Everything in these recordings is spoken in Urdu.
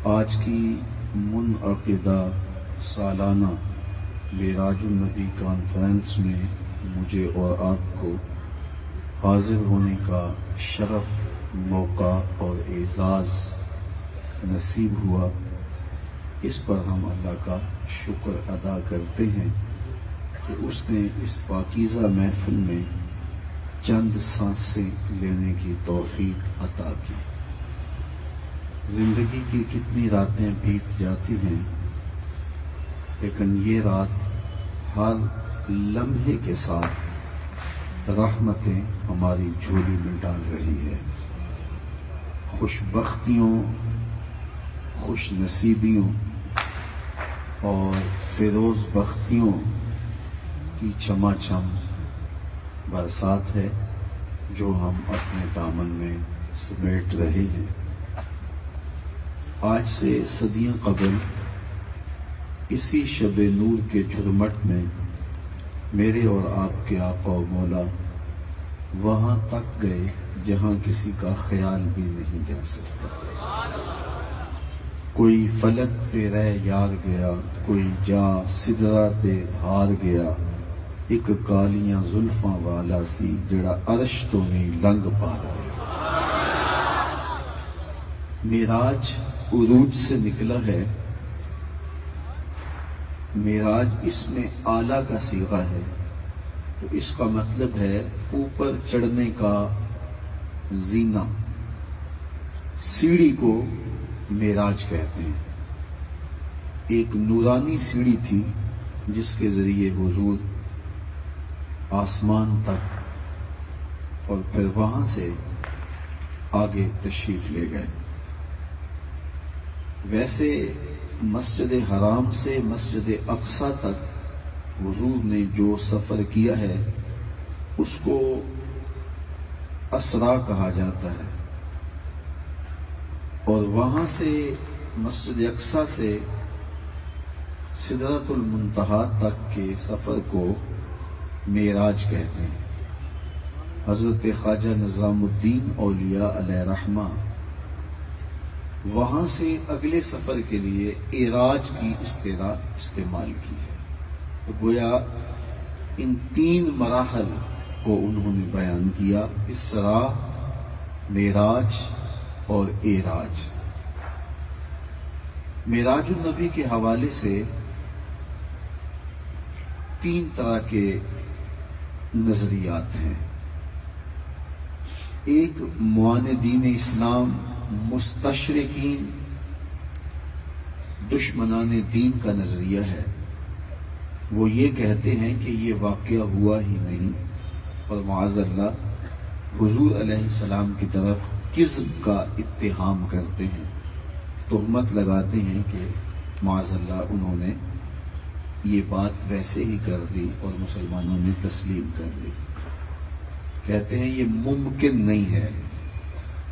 آج کی منعقدہ سالانہ معراج النبی کانفرنس میں مجھے اور آپ کو حاضر ہونے کا شرف، موقع اور اعزاز نصیب ہوا۔ اس پر ہم اللہ کا شکر ادا کرتے ہیں کہ اس نے اس پاکیزہ محفل میں چند سانسیں لینے کی توفیق عطا کی۔ زندگی کی کتنی راتیں بیت جاتی ہیں، لیکن یہ رات ہر لمحے کے ساتھ رحمتیں ہماری جھولی میں ڈال رہی ہے۔ خوش بختیوں، خوش نصیبیوں اور فیروز بختیوں کی چما چم برسات ہے جو ہم اپنے دامن میں سمیٹ رہے ہیں۔ آج سے صدیاں قبل اسی شب نور کے جھرمٹ میں میرے اور آپ کے آقا و مولا وہاں تک گئے جہاں کسی کا خیال بھی نہیں جا سکتا۔ کوئی فلک تے رہ یار گیا، کوئی جا سدرات ہار گیا، ایک کالیاں زلفاں والا سی جڑا عرش تو نہیں لنگ پا رہا۔ معراج عروج سے نکلا ہے۔ معراج اس میں اعلیٰ کا صیغہ ہے، تو اس کا مطلب ہے اوپر چڑھنے کا زینہ۔ سیڑھی کو معراج کہتے ہیں۔ ایک نورانی سیڑھی تھی جس کے ذریعے حضور آسمان تک اور پھر وہاں سے آگے تشریف لے گئے۔ ویسے مسجد حرام سے مسجد اقصی تک حضور نے جو سفر کیا ہے اس کو اسرا کہا جاتا ہے، اور وہاں سے مسجد اقصی سے سدرۃ المنتہا تک کے سفر کو معراج کہتے ہیں۔ حضرت خواجہ نظام الدین اولیاء علیہ رحمہ وہاں سے اگلے سفر کے لیے اعراج کی اصطلاح استعمال کی ہے، تو گویا ان تین مراحل کو انہوں نے بیان کیا: اسرا، معراج اور اعراج۔ معراج النبی کے حوالے سے تین طرح کے نظریات ہیں۔ ایک معاندین اسلام، مستشرقین، دشمنان دین کا نظریہ ہے۔ وہ یہ کہتے ہیں کہ یہ واقعہ ہوا ہی نہیں، اور معاذ اللہ حضور علیہ السلام کی طرف کذب کا اتہام کرتے ہیں، تہمت لگاتے ہیں کہ معاذ اللہ انہوں نے یہ بات ویسے ہی کر دی اور مسلمانوں نے تسلیم کر لی۔ کہتے ہیں یہ ممکن نہیں ہے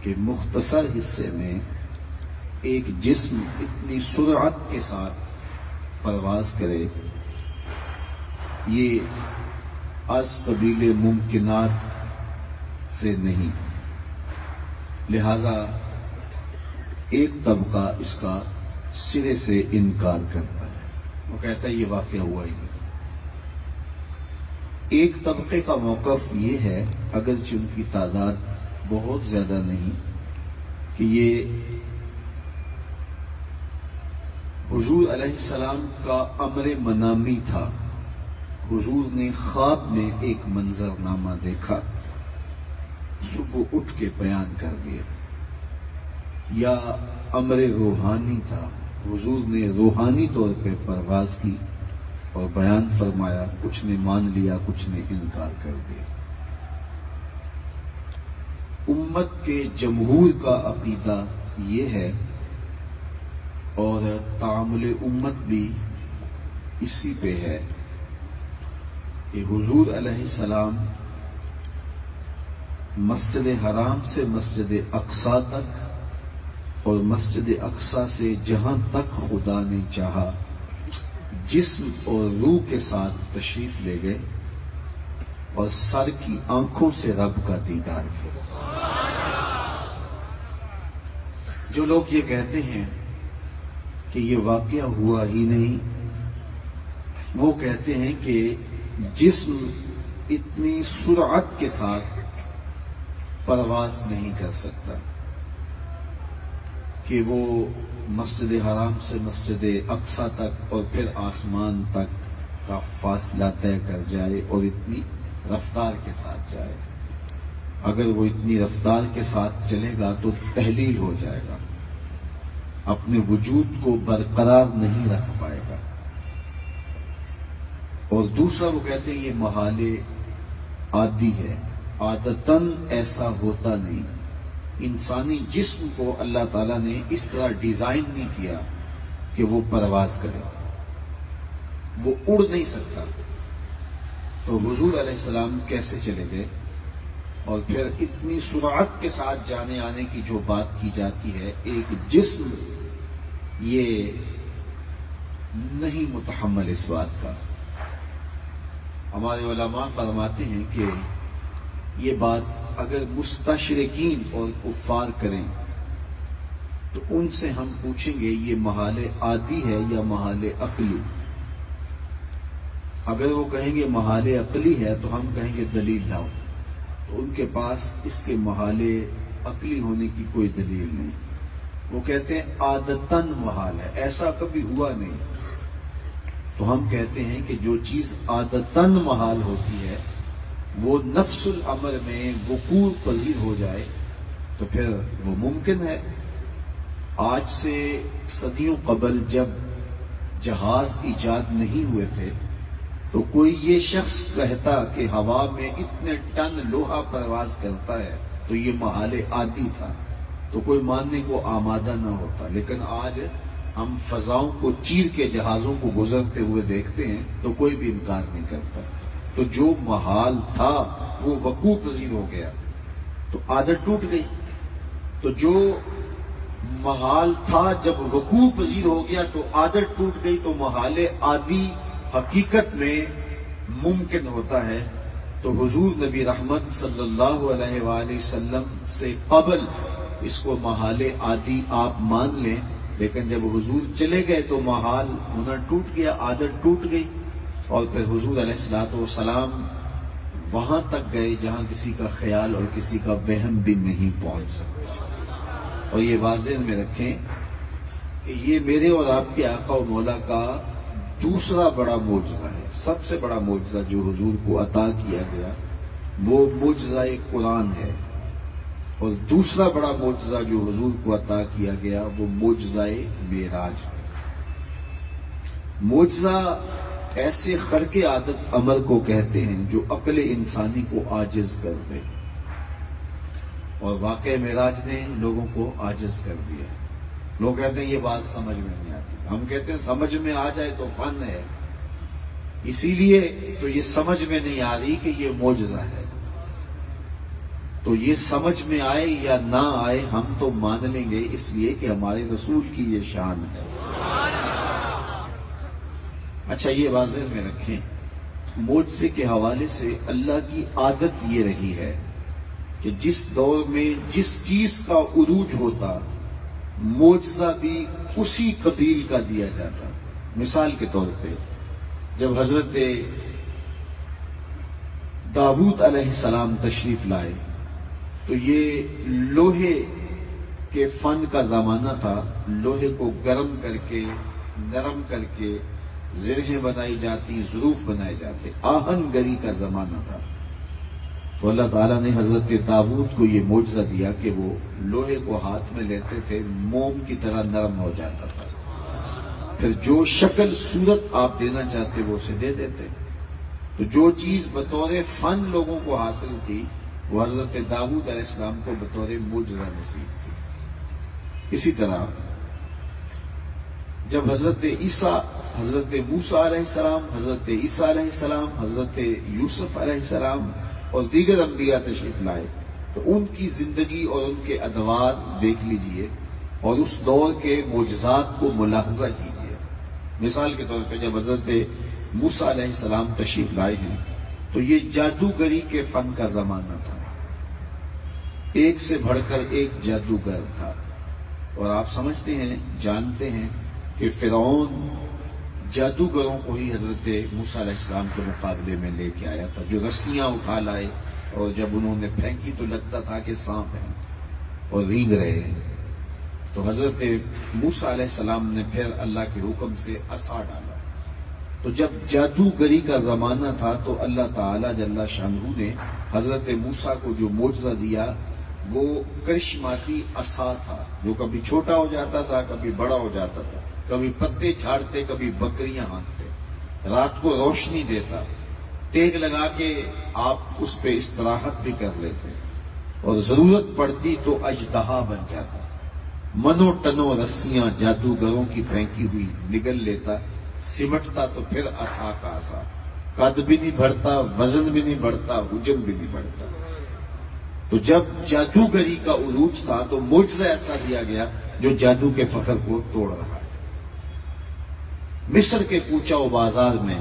کہ مختصر حصے میں ایک جسم اتنی سرعت کے ساتھ پرواز کرے، یہ از قبیل ممکنات سے نہیں۔ لہذا ایک طبقہ اس کا سرے سے انکار کرتا ہے، وہ کہتا ہے یہ واقعہ ہوا ہی نہیں۔ ایک طبقے کا موقف یہ ہے، اگرچہ ان کی تعداد بہت زیادہ نہیں، کہ یہ حضور علیہ السلام کا امر منامی تھا۔ حضور نے خواب میں ایک منظرنامہ دیکھا، صبح اٹھ کے بیان کر دیا، یا امر روحانی تھا، حضور نے روحانی طور پہ پرواز کی اور بیان فرمایا، کچھ نے مان لیا، کچھ نے انکار کر دیا۔ امت کے جمہور کا عقیدہ یہ ہے، اور تعامل امت بھی اسی پہ ہے، کہ حضور علیہ السلام مسجد حرام سے مسجد اقصی تک اور مسجد اقصی سے جہاں تک خدا نے چاہا جسم اور روح کے ساتھ تشریف لے گئے، اور سر کی آنکھوں سے رب کا دیدار کیا۔ جو لوگ یہ کہتے ہیں کہ یہ واقعہ ہوا ہی نہیں. وہ کہتے ہیں کہ جسم اتنی سرعت کے ساتھ پرواز نہیں کر سکتا کہ وہ مسجد حرام سے مسجد اقصی تک اور پھر آسمان تک کا فاصلہ طے کر جائے اور اتنی رفتار کے ساتھ جائے. اگر وہ اتنی رفتار کے ساتھ چلے گا تو تحلیل ہو جائے گا، اپنے وجود کو برقرار نہیں رکھ پائے گا. اور دوسرا وہ کہتے ہیں یہ محال عادی ہے، عادتاً ایسا ہوتا نہیں. انسانی جسم کو اللہ تعالیٰ نے اس طرح ڈیزائن نہیں کیا کہ وہ پرواز کرے، وہ اڑ نہیں سکتا. تو حضور علیہ السلام کیسے چلے گئے؟ اور پھر اتنی سرعت کے ساتھ جانے آنے کی جو بات کی جاتی ہے، ایک جسم یہ نہیں متحمل اس بات کا. ہمارے علماء فرماتے ہیں کہ یہ بات اگر مستشرقین اور کفار کریں تو ان سے ہم پوچھیں گے یہ محال عادی ہے یا محال عقلی. اگر وہ کہیں گے محال عقلی ہے تو ہم کہیں گے دلیل لاؤ. تو ان کے پاس اس کے محال عقلی ہونے کی کوئی دلیل نہیں. وہ کہتے ہیں عادتاً محال ہے، ایسا کبھی ہوا نہیں. تو ہم کہتے ہیں کہ جو چیز عادتاً محال ہوتی ہے وہ نفس الامر میں وقوع پذیر ہو جائے تو پھر وہ ممکن ہے. آج سے صدیوں قبل جب جہاز ایجاد نہیں ہوئے تھے تو کوئی یہ شخص کہتا کہ ہوا میں اتنے ٹن لوہا پرواز کرتا ہے تو یہ محال عادی تھا تو کوئی ماننے کو آمادہ نہ ہوتا. لیکن آج ہم فضاؤں کو چیر کے جہازوں کو گزرتے ہوئے دیکھتے ہیں تو کوئی بھی انکار نہیں کرتا. تو جو محال تھا وہ وقوع پذیر ہو گیا تو عادت ٹوٹ گئی. تو جو محال تھا جب وقوع پذیر ہو گیا تو عادت ٹوٹ گئی. تو محال عادی حقیقت میں ممکن ہوتا ہے. تو حضور نبی رحمت صلی اللہ علیہ وآلہ وسلم سے قبل اس کو محال عادی آپ مان لیں، لیکن جب حضور چلے گئے تو محال ہونا ٹوٹ گیا، عادت ٹوٹ گئی. اور پھر حضور علیہ الصلوۃ والسلام وہاں تک گئے جہاں کسی کا خیال اور کسی کا وہم بھی نہیں پہنچ سکتا. اور یہ واضح میں رکھیں کہ یہ میرے اور آپ کے آقا و مولا کا دوسرا بڑا معجزہ ہے. سب سے بڑا معجزہ جو حضور کو عطا کیا گیا وہ معجزہ قرآن ہے، اور دوسرا بڑا معجزہ جو حضور کو عطا کیا گیا وہ معجزہ معراج ہے. معجزہ ایسے خرق عادت عمل کو کہتے ہیں جو عقل انسانی کو عاجز کر دے، اور واقع معراج نے لوگوں کو عاجز کر دیا. لوگ کہتے ہیں یہ بات سمجھ میں نہیں آتی. ہم کہتے ہیں سمجھ میں آ جائے تو فن ہے، اسی لیے تو یہ سمجھ میں نہیں آ رہی کہ یہ معجزہ ہے. تو یہ سمجھ میں آئے یا نہ آئے ہم تو مان لیں گے، اس لیے کہ ہمارے رسول کی یہ شان ہے. اچھا یہ واضح میں رکھیں، معجزے کے حوالے سے اللہ کی عادت یہ رہی ہے کہ جس دور میں جس چیز کا عروج ہوتا معجزہ بھی اسی قبیل کا دیا جاتا. مثال کے طور پہ جب حضرت داؤد علیہ السلام تشریف لائے تو یہ لوہے کے فن کا زمانہ تھا. لوہے کو گرم کر کے نرم کر کے زرہیں بنائی جاتی، ظروف بنائے جاتے، آہن گری کا زمانہ تھا. تو اللہ تعالیٰ نے حضرت داؤد کو یہ معجزہ دیا کہ وہ لوہے کو ہاتھ میں لیتے تھے، موم کی طرح نرم ہو جاتا تھا. پھر جو شکل صورت آپ دینا چاہتے وہ اسے دے دیتے. تو جو چیز بطور فن لوگوں کو حاصل تھی وہ حضرت داؤد علیہ السلام کو بطور معجزہ نصیب تھی. اسی طرح جب حضرت عیسیٰ، حضرت موسیٰ علیہ السلام، حضرت عیسیٰ علیہ السلام، حضرت یوسف علیہ السلام اور دیگر انبیاء تشریف لائے تو ان کی زندگی اور ان کے ادوار دیکھ لیجئے اور اس دور کے معجزات کو ملاحظہ کیجئے. مثال کے طور پہ جب حضرت موسیٰ علیہ السلام تشریف لائے ہیں تو یہ جادوگری کے فن کا زمانہ تھا. ایک سے بڑھ کر ایک جادوگر تھا. اور آپ سمجھتے ہیں، جانتے ہیں کہ فرعون جادوگروں کو ہی حضرت موسیٰ علیہ السلام کے مقابلے میں لے کے آیا تھا، جو رسیاں اٹھا لائے اور جب انہوں نے پھینکی تو لگتا تھا کہ سانپ ہیں اور رینگ رہے ہیں۔ تو حضرت موسیٰ علیہ السلام نے پھر اللہ کے حکم سے عصا ڈالا۔ تو جب جادوگری کا زمانہ تھا تو اللہ تعالیٰ جل شانہ نے حضرت موسیٰ کو جو معجزہ دیا وہ کرشماتی عصا تھا، جو کبھی چھوٹا ہو جاتا تھا، کبھی بڑا ہو جاتا تھا، کبھی پتے جھاڑتے، کبھی بکریاں ہانکتے، رات کو روشنی دیتا، ٹیک لگا کے آپ اس پہ استراحت بھی کر لیتے اور ضرورت پڑتی تو اژدہا بن جاتا، منو ٹنو رسیاں جادوگروں کی پھینکی ہوئی نگل لیتا، سمٹتا تو پھر عصا کا عصا، قد بھی نہیں بڑھتا، وزن بھی نہیں بڑھتا، حجم بھی نہیں بڑھتا۔ تو جب جادوگری کا عروج تھا تو معجزہ ایسا دیا گیا جو جادو کے فخر کو توڑ رہا ہے۔ مصر کے کوچہ و بازار میں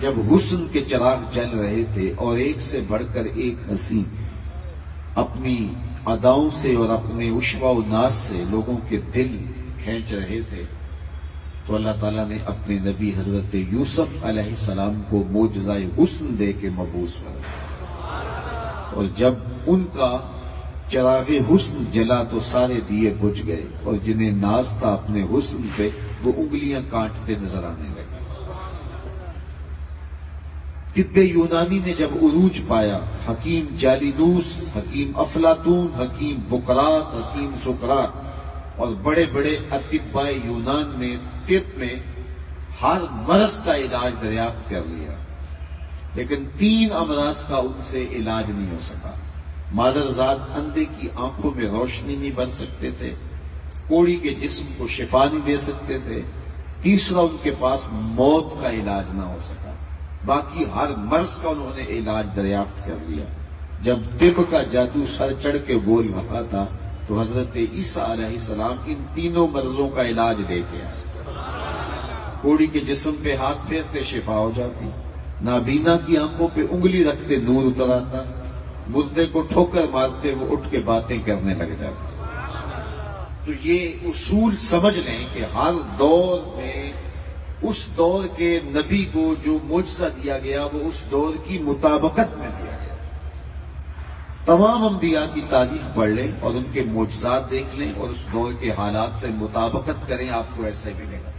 جب حسن کے چراغ جل رہے تھے اور ایک سے بڑھ کر ایک حسین اپنی اداؤں سے اور اپنے عشوہ و ناز سے لوگوں کے دل کھینچ رہے تھے تو اللہ تعالیٰ نے اپنے نبی حضرت یوسف علیہ السلام کو معجزہ حسن دے کے مبعوث فرمایا، اور جب ان کا چراغ حسن جلا تو سارے دیے بجھ گئے، اور جنہیں ناز تھا اپنے حسن پہ وہ انگلیاں کاٹتے نظر آنے لگے۔ طب یونانی نے جب عروج پایا، حکیم جالینوس، حکیم افلاطون، حکیم بقراط، حکیم سقراط اور بڑے بڑے اطباء یونان نے طب میں ہر مرض کا علاج دریافت کر لیا، لیکن 3 امراض کا ان سے علاج نہیں ہو سکا۔ مادرزاد اندھے کی آنکھوں میں روشنی نہیں بھر سکتے تھے، کوڑی کے جسم کو شفا نہیں دے سکتے تھے، تیسرا ان کے پاس موت کا علاج نہ ہو سکا، باقی ہر مرض کا انہوں نے علاج دریافت کر لیا۔ جب طب کا جادو سر چڑھ کے بول رہا تھا تو حضرت عیسیٰ علیہ السلام ان 3 مرضوں کا علاج لے کے آئے۔ کوڑی کے جسم پہ ہاتھ پھیرتے شفا ہو جاتی، نابینا کی آنکھوں پہ انگلی رکھتے نور اتر آتا، مردے کو ٹھوکر مارتے وہ اٹھ کے باتیں کرنے لگ جاتے۔ تو یہ اصول سمجھ لیں کہ ہر دور میں اس دور کے نبی کو جو معجزہ دیا گیا وہ اس دور کی مطابقت میں دیا گیا۔ تمام انبیاء کی تاریخ پڑھ لیں اور ان کے معجزات دیکھ لیں اور اس دور کے حالات سے مطابقت کریں، آپ کو ایسے ملے گا۔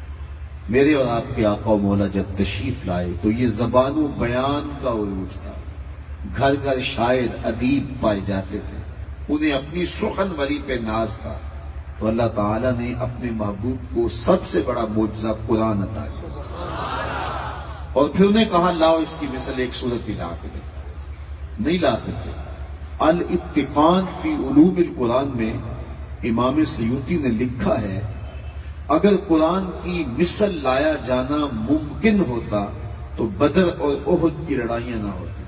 میرے اور آپ کے آقا و مولا جب تشریف لائے تو یہ زبان و بیان کا عروج تھا، گھر گھر شاعر ادیب پائے جاتے تھے، انہیں اپنی سخنوری پہ ناز تھا، تو اللہ تعالیٰ نے اپنے محبوب کو سب سے بڑا معجزہ قرآن عطا کیا، اور پھر انہیں کہا لاؤ اس کی مثل ایک صورت ہی لا کے دے، نہیں لا سکے۔ الاتقان فی علوم القرآن میں امام سیوطی نے لکھا ہے اگر قرآن کی مثل لایا جانا ممکن ہوتا تو بدر اور احد کی لڑائیاں نہ ہوتی۔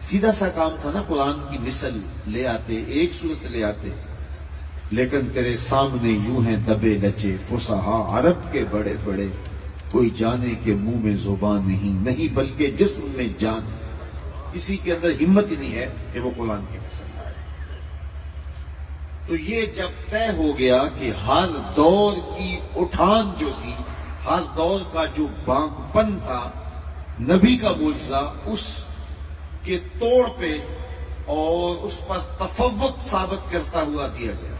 سیدھا سا کام تھا نا، قرآن کی مثل لے آتے، ایک صورت لے آتے، لیکن تیرے سامنے یوں ہیں دبے لچے فصحا عرب کے بڑے بڑے، کوئی جانے کے منہ میں زبان نہیں بلکہ جسم میں جان ہے، کسی کے اندر ہمت ہی نہیں ہے کہ وہ قرآن کی مثل لائے۔ تو یہ جب طے ہو گیا کہ ہر دور کی اٹھان جو تھی، ہر دور کا جو بانک پن تھا، نبی کا معجزہ اس کے توڑ پہ اور اس پر تفوق ثابت کرتا ہوا دیا گیا۔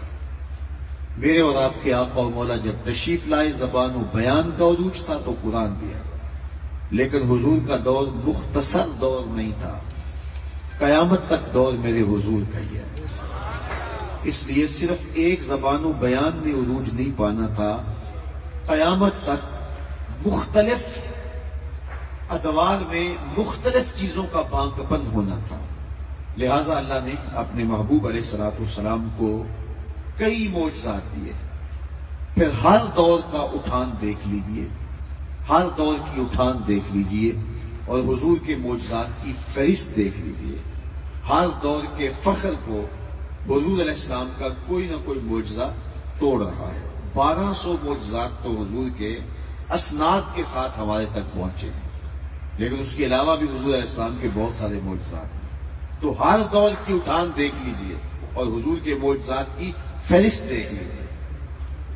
میرے اور آپ کے آقا و مولا جب تشریف لائے، زبان و بیان کا عروج تھا تو قرآن دیا، لیکن حضور کا دور مختصر دور نہیں تھا، قیامت تک دور میرے حضور کا ہی ہے۔ اس لیے صرف ایک زبان و بیان میں عروج نہیں پانا تھا، قیامت تک مختلف ادوار میں مختلف چیزوں کا بانکپن ہونا تھا۔ لہذا اللہ نے اپنے محبوب علیہ الصلوۃ والسلام کو کئی معجزات دیے۔ پھر ہر دور کا اٹھان دیکھ لیجئے، ہر دور کی اٹھان دیکھ لیجئے اور حضور کے معجزات کی فہرست دیکھ لیجئے۔ ہر دور کے فخر کو حضور علیہ السلام کا کوئی نہ کوئی معجزہ توڑ رہا ہے۔ 1200 معجزات تو حضور کے اسناد کے ساتھ ہمارے تک پہنچے ہیں، لیکن اس کے علاوہ بھی حضور علیہ السلام کے بہت سارے معجزات ہیں۔ تو ہر دور کی اٹھان دیکھ لیجئے اور حضور کے معجزات کی فہرست دیکھ لیجئے۔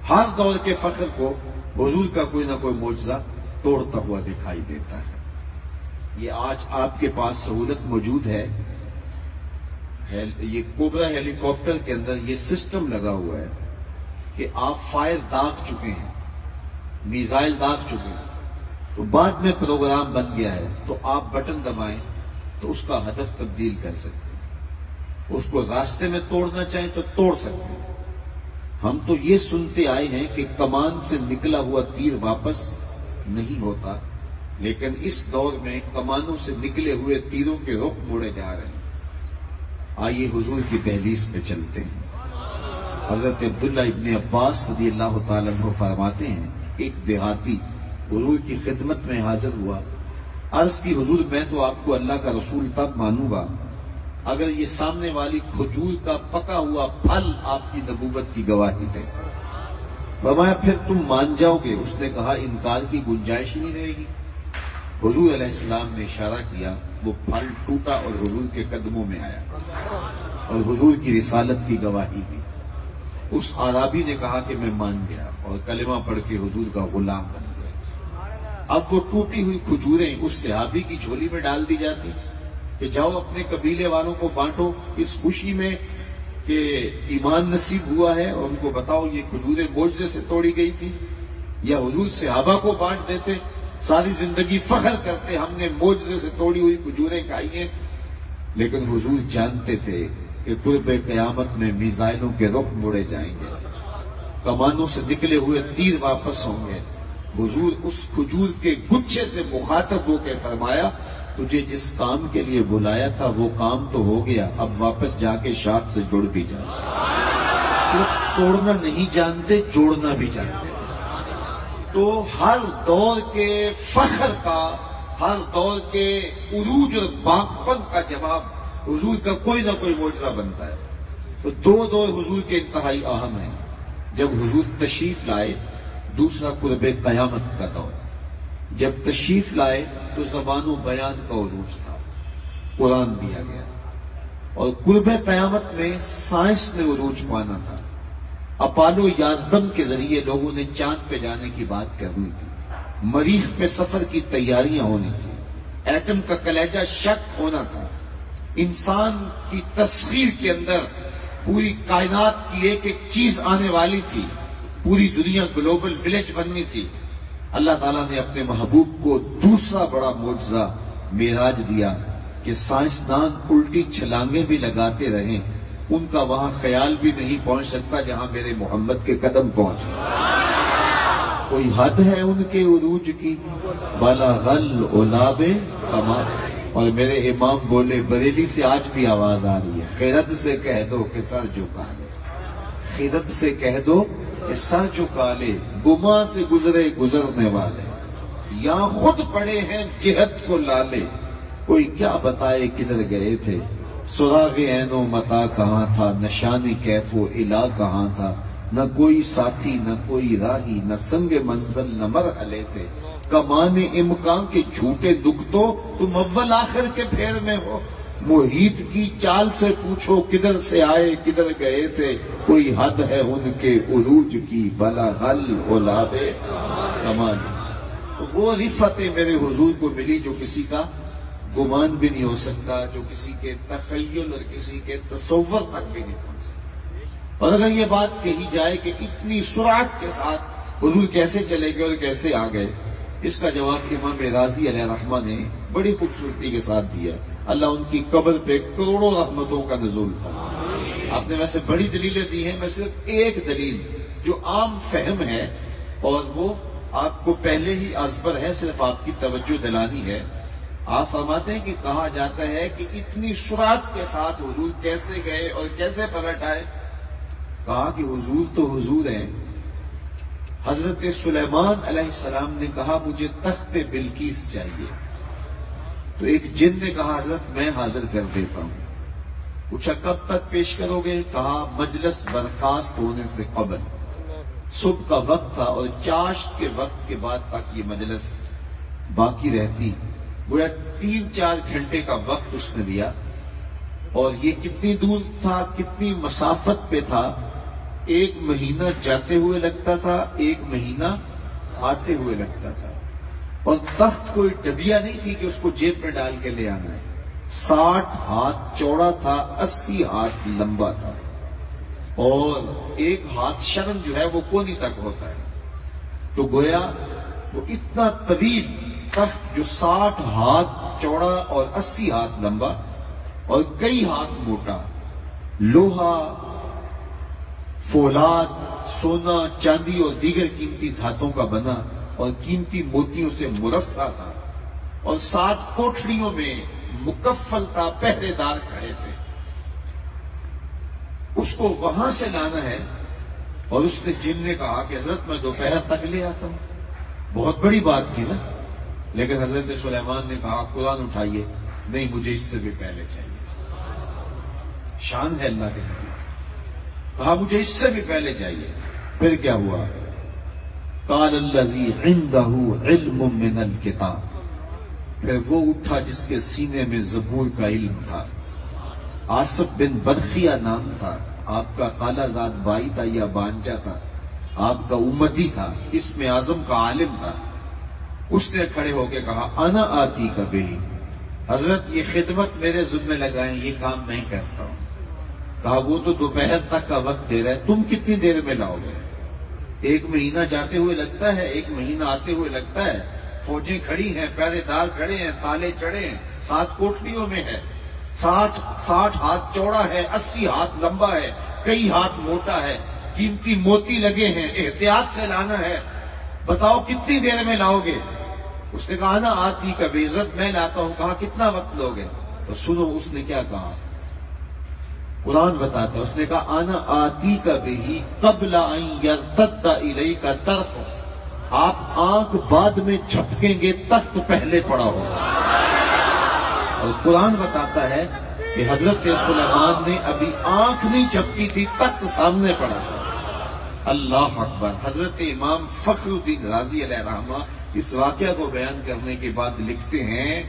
ہر دور کے فخر کو حضور کا کوئی نہ کوئی معجزہ توڑتا ہوا دکھائی دیتا ہے. یہ آج آپ کے پاس سہولت موجود ہے. یہ کوبرا ہیلی کاپٹر کے اندر یہ سسٹم لگا ہوا ہے کہ آپ فائر داغ چکے ہیں، میزائل داغ چکے ہیں، تو بعد میں پروگرام بن گیا ہے تو آپ بٹن دبائیں تو اس کا ہدف تبدیل کر سکتے ہیں. اس کو راستے میں توڑنا چاہیں تو توڑ سکتے ہیں. ہم تو یہ سنتے آئے ہیں کہ کمان سے نکلا ہوا تیر واپس نہیں ہوتا، لیکن اس دور میں کمانوں سے نکلے ہوئے تیروں کے رخ موڑے جا رہے ہیں. آئیے حضور کی دہلیز پہ چلتے ہیں. حضرت عبداللہ ابن عباس رضی اللہ تعالیٰ عنہ فرماتے ہیں ایک دیہاتی حضور کی خدمت میں حاضر ہوا. عرض کی حضور میں تو آپ کو اللہ کا رسول تب مانوں گا اگر یہ سامنے والی کھجور کا پکا ہوا پھل آپ کی نبوت کی گواہی دے. فرمایا پھر تم مان جاؤ گے؟ اس نے کہا انکار کی گنجائش ہی نہیں رہے گی. حضور علیہ السلام نے اشارہ کیا، وہ پھل ٹوٹا اور حضور کے قدموں میں آیا اور حضور کی رسالت کی گواہی دی. اس عرابی نے کہا کہ میں مان گیا اور کلمہ پڑھ کے حضور کا غلام بن گیا. اب وہ ٹوٹی ہوئی کھجوریں اس صحابی کی جھولی میں ڈال دی جاتی کہ جاؤ اپنے قبیلے والوں کو بانٹو اس خوشی میں کہ ایمان نصیب ہوا ہے، اور ان کو بتاؤ یہ کھجوریں معجزے سے توڑی گئی تھی. یا حضور صحابہ کو بانٹ دیتے، ساری زندگی فخر کرتے ہم نے معجزے سے توڑی ہوئی کھجوریں کھائی ہیں. لیکن حضور جانتے تھے کہ قرب قیامت میں میزائلوں کے رخ موڑے جائیں گے، کمانوں سے نکلے ہوئے تیر واپس ہوں گے. حضور اس کھجور کے گچھے سے مخاطب ہو کے فرمایا تجھے جس کام کے لیے بلایا تھا وہ کام تو ہو گیا، اب واپس جا کے شاخ سے جڑ بھی جا. صرف توڑنا نہیں جانتے، جوڑنا بھی جانتے. تو ہر دور کے فخر کا، ہر دور کے عروج اور باقپن کا جواب حضور کا کوئی نہ کوئی معجزہ بنتا ہے. تو دو دور حضور کے انتہائی اہم ہیں. جب حضور تشریف لائے دوسرا قرب قیامت کا دور. جب تشریف لائے تو زبان و بیان کا عروج تھا، قرآن دیا گیا. اور قرب قیامت میں سائنس نے عروج پانا تھا. اپالو یازدم کے ذریعے لوگوں نے چاند پہ جانے کی بات کرنی تھی، مریخ پہ سفر کی تیاریاں ہونی تھی، ایٹم کا کلیجہ شک ہونا تھا. انسان کی تسخیر کے اندر پوری کائنات کی ایک ایک چیز آنے والی تھی، پوری دنیا گلوبل ولیج بننی تھی. اللہ تعالیٰ نے اپنے محبوب کو دوسرا بڑا معجزہ معراج دیا کہ سائنسدان الٹی چھلانگیں بھی لگاتے رہیں، ان کا وہاں خیال بھی نہیں پہنچ سکتا جہاں میرے محمد کے قدم پہنچ. کوئی حد ہے ان کے عروج کی، بلغ العلاب کمال. اور میرے امام بولے بریلی سے آج بھی آواز آ رہی ہے، خیرت سے کہہ دو کہ سر جھکا لے، خیرت سے کہہ دو کہ سر جھکا لے، گما سے گزرے گزرنے والے، یا خود پڑے ہیں جہت کو لالے. کوئی کیا بتائے کدھر گئے تھے، سراغ عین و متا کہاں تھا، نشان کیف و الا کہاں تھا. نہ کوئی ساتھی نہ کوئی راہی، نہ سنگ منزل نہ مرحلے تھے. کمان امکان کے جھوٹے دکھ تو تم اول آخر کے پھیر میں ہو. محیط کی چال سے پوچھو کدھر سے آئے کدھر گئے تھے. کوئی حد ہے ان کے عروج کی، بلغ العلاب کمال. وہ رفعت میرے حضور کو ملی جو کسی کا گمان بھی نہیں ہو سکتا، جو کسی کے تخیل اور کسی کے تصور تک بھی نہیں پہنچ سکتا. اور اگر یہ بات کہی جائے کہ اتنی سرعت کے ساتھ حضور کیسے چلے گئے اور کیسے آ گئے، اس کا جواب امام راضی علیہ رحمہ نے بڑی خوبصورتی کے ساتھ دیا. اللہ ان کی قبر پہ کروڑوں رحمتوں کا نزول فرمائے. آپ نے ویسے بڑی دلیلیں دی ہیں، میں صرف ایک دلیل جو عام فہم ہے اور وہ آپ کو پہلے ہی ازبر ہے، صرف آپ کی توجہ دلانی ہے. آپ فرماتے ہیں کہ کہا جاتا ہے کہ اتنی سرعت کے ساتھ حضور کیسے گئے اور کیسے پلٹ آئے. کہا کہ حضور تو حضور ہیں. حضرت سلیمان علیہ السلام نے کہا مجھے تخت بلقیس چاہیے، تو ایک جن نے کہا حضرت میں حاضر کر دیتا ہوں. پوچھا کب تک پیش کرو گے؟ کہا مجلس برخاست ہونے سے قبل. صبح کا وقت تھا اور چاشت کے وقت کے بعد تک یہ مجلس باقی رہتی. گویا 3-4 گھنٹے کا وقت اس نے دیا. اور یہ کتنی دور تھا، کتنی مسافت پہ تھا ایک مہینہ جاتے ہوئے لگتا تھا، ایک مہینہ آتے ہوئے لگتا تھا، اور تخت کوئی ڈبیا نہیں تھی کہ اس کو جیب میں ڈال کے لے آنا ہے۔ 60 ہاتھ چوڑا تھا، 80 ہاتھ لمبا تھا، اور ایک ہاتھ شرم جو ہے وہ کونی تک ہوتا ہے۔ تو گویا وہ اتنا طویل تخت جو 60 ہاتھ چوڑا اور 80 ہاتھ لمبا اور کئی ہاتھ موٹا، لوہا، فولاد، سونا، چاندی اور دیگر قیمتی دھاتوں کا بنا اور قیمتی موتیوں سے مرصع تھا، اور 7 کوٹھڑیوں میں مکفل تھا، پہرے دار کھڑے تھے۔ اس کو وہاں سے لانا ہے، اور اس نے جن نے کہا کہ حضرت میں دوپہر تک لے آتا ہوں۔ بہت بڑی بات تھی نا، لیکن حضرت سلیمان نے کہا قرآن اٹھائیے، نہیں مجھے اس سے بھی پہلے چاہیے۔ شان ہے اللہ کے نبی، کہا مجھے اس سے بھی پہلے چاہیے۔ پھر کیا ہوا؟ قال الذی عنده علم من الکتاب، پھر وہ اٹھا جس کے سینے میں زبور کا علم تھا۔ آصف بن برخیہ نام تھا، آپ کا خالہ زاد بھائی تھا یا بانجا تھا، آپ کا امتی تھا، اسم اعظم کا عالم تھا۔ اس نے کھڑے ہو کے کہا انا آتی کا بہی، حضرت یہ خدمت میرے ذمہ لگائیں، یہ کام میں کرتا ہوں۔ کہا وہ تو دوپہر تک کا وقت دے رہا ہے، تم کتنی دیر میں لاؤ گے؟ 1 مہینہ جاتے ہوئے لگتا ہے، 1 مہینہ آتے ہوئے لگتا ہے، فوجیں کھڑی ہیں، پہرے دار کھڑے ہیں، تالے چڑھے ہیں، 7 کوٹھڑیوں میں ہے، 60 ہاتھ چوڑا ہے، 80 ہاتھ لمبا ہے، کئی ہاتھ موٹا ہے، قیمتی موتی لگے ہیں، احتیاط سے لانا ہے، بتاؤ کتنی دیر میں لاؤ گے؟ اس نے کہا نا آتی کا بے عزت میں لاتا ہوں۔ کہا کتنا وقت لو گے؟ تو سنو اس نے کیا کہا، قرآن بتاتا ہے، اس نے کہا انا آتی کا بہی قبل ان یرتد الیک طرف، آپ آنکھ بعد میں جھپکیں گے، تخت پہلے پڑا ہوگا۔ اور قرآن بتاتا ہے کہ حضرت سلیمان نے ابھی آنکھ نہیں جھپکی تھی، تخت سامنے پڑا تھا۔ اللہ اکبر۔ حضرت امام فخر الدین رازی علیہ رحمہ اس واقعہ کو بیان کرنے کے بعد لکھتے ہیں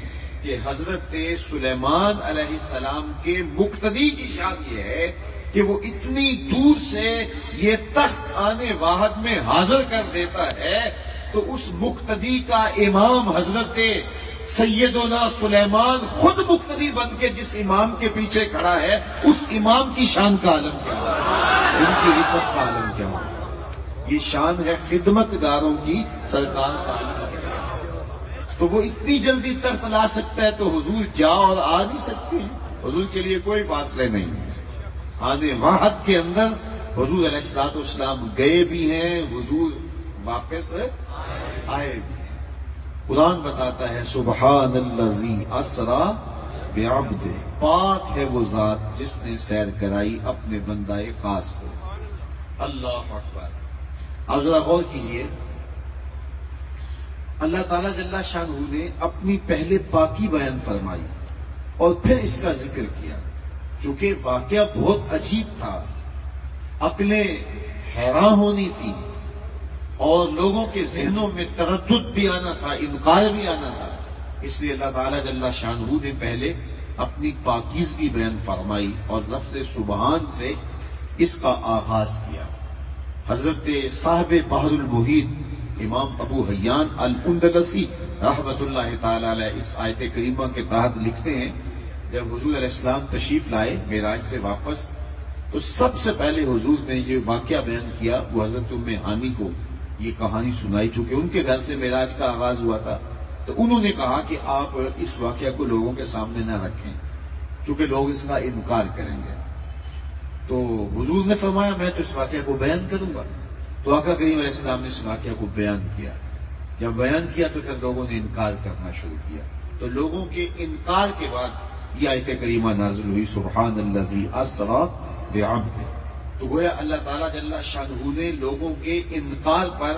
کہ حضرت سلیمان علیہ السلام کے مقتدی کی شان یہ ہے کہ وہ اتنی دور سے یہ تخت آنے واحد میں حاضر کر دیتا ہے، تو اس مقتدی کا امام حضرت سیدنا سلیمان خود مقتدی بن کے جس امام کے پیچھے کھڑا ہے، اس امام کی شان کا عالم کیا ہے، ان کی عزت کا عالم کیا ہے؟ یہ شان ہے خدمت گاروں کی، سرکار کا عالم کیا ہے؟ تو وہ اتنی جلدی تخت لا سکتا ہے، تو حضور جا اور آ نہیں سکتے ہیں، حضور کے لیے کوئی فاصلے نہیں ہے۔ آنے واحد کے اندر حضور علیہ الصلوۃ والسلام گئے بھی ہیں، حضور واپس آئے بھی ہیں۔ قرآن بتاتا ہے سبحان الذی اسریٰ بعبدہ، پاک ہے وہ ذات جس نے سیر کرائی اپنے بندہ خاص کو۔ اللہ اکبر۔ اب ذرا غور کیجئے، اللہ تعالیٰ جل شانہ نے اپنی پہلے پاکی بیان فرمائی اور پھر اس کا ذکر کیا، چونکہ واقعہ بہت عجیب تھا، عقلیں حیران ہونی تھی، اور لوگوں کے ذہنوں میں تردد بھی آنا تھا، انکار بھی آنا تھا۔ اس لیے اللہ تعالیٰ جل شانہ نے پہلے اپنی پاکیزگی بیان فرمائی اور لفظ سبحان سے اس کا آغاز کیا۔ حضرت صاحب بحر المحیط امام ابو حیان الاندلسی رحمت اللہ تعالی علیہ اس آیت کریمہ کے تحت لکھتے ہیں، جب حضور علیہ السلام تشریف لائے معراج سے واپس، تو سب سے پہلے حضور نے جو واقعہ بیان کیا وہ حضرت ام ہانی کو یہ کہانی سنائی، چونکہ ان کے گھر سے معراج کا آغاز ہوا تھا۔ تو انہوں نے کہا کہ آپ اس واقعہ کو لوگوں کے سامنے نہ رکھیں، چونکہ لوگ اس کا انکار کریں گے۔ تو حضور نے فرمایا میں تو اس واقعہ کو بیان کروں گا۔ تو آقا کریم علیہ السلام نے اس واقعہ کو بیان کیا۔ جب بیان کیا تو پھر لوگوں نے انکار کرنا شروع کیا، تو لوگوں کے انکار کے بعد یہ آیت کریمہ نازل ہوئی سبحان الذی اسریٰ بعبدہ۔ تو گویا اللہ تعالیٰ جل شانہ نے لوگوں کے انکار پر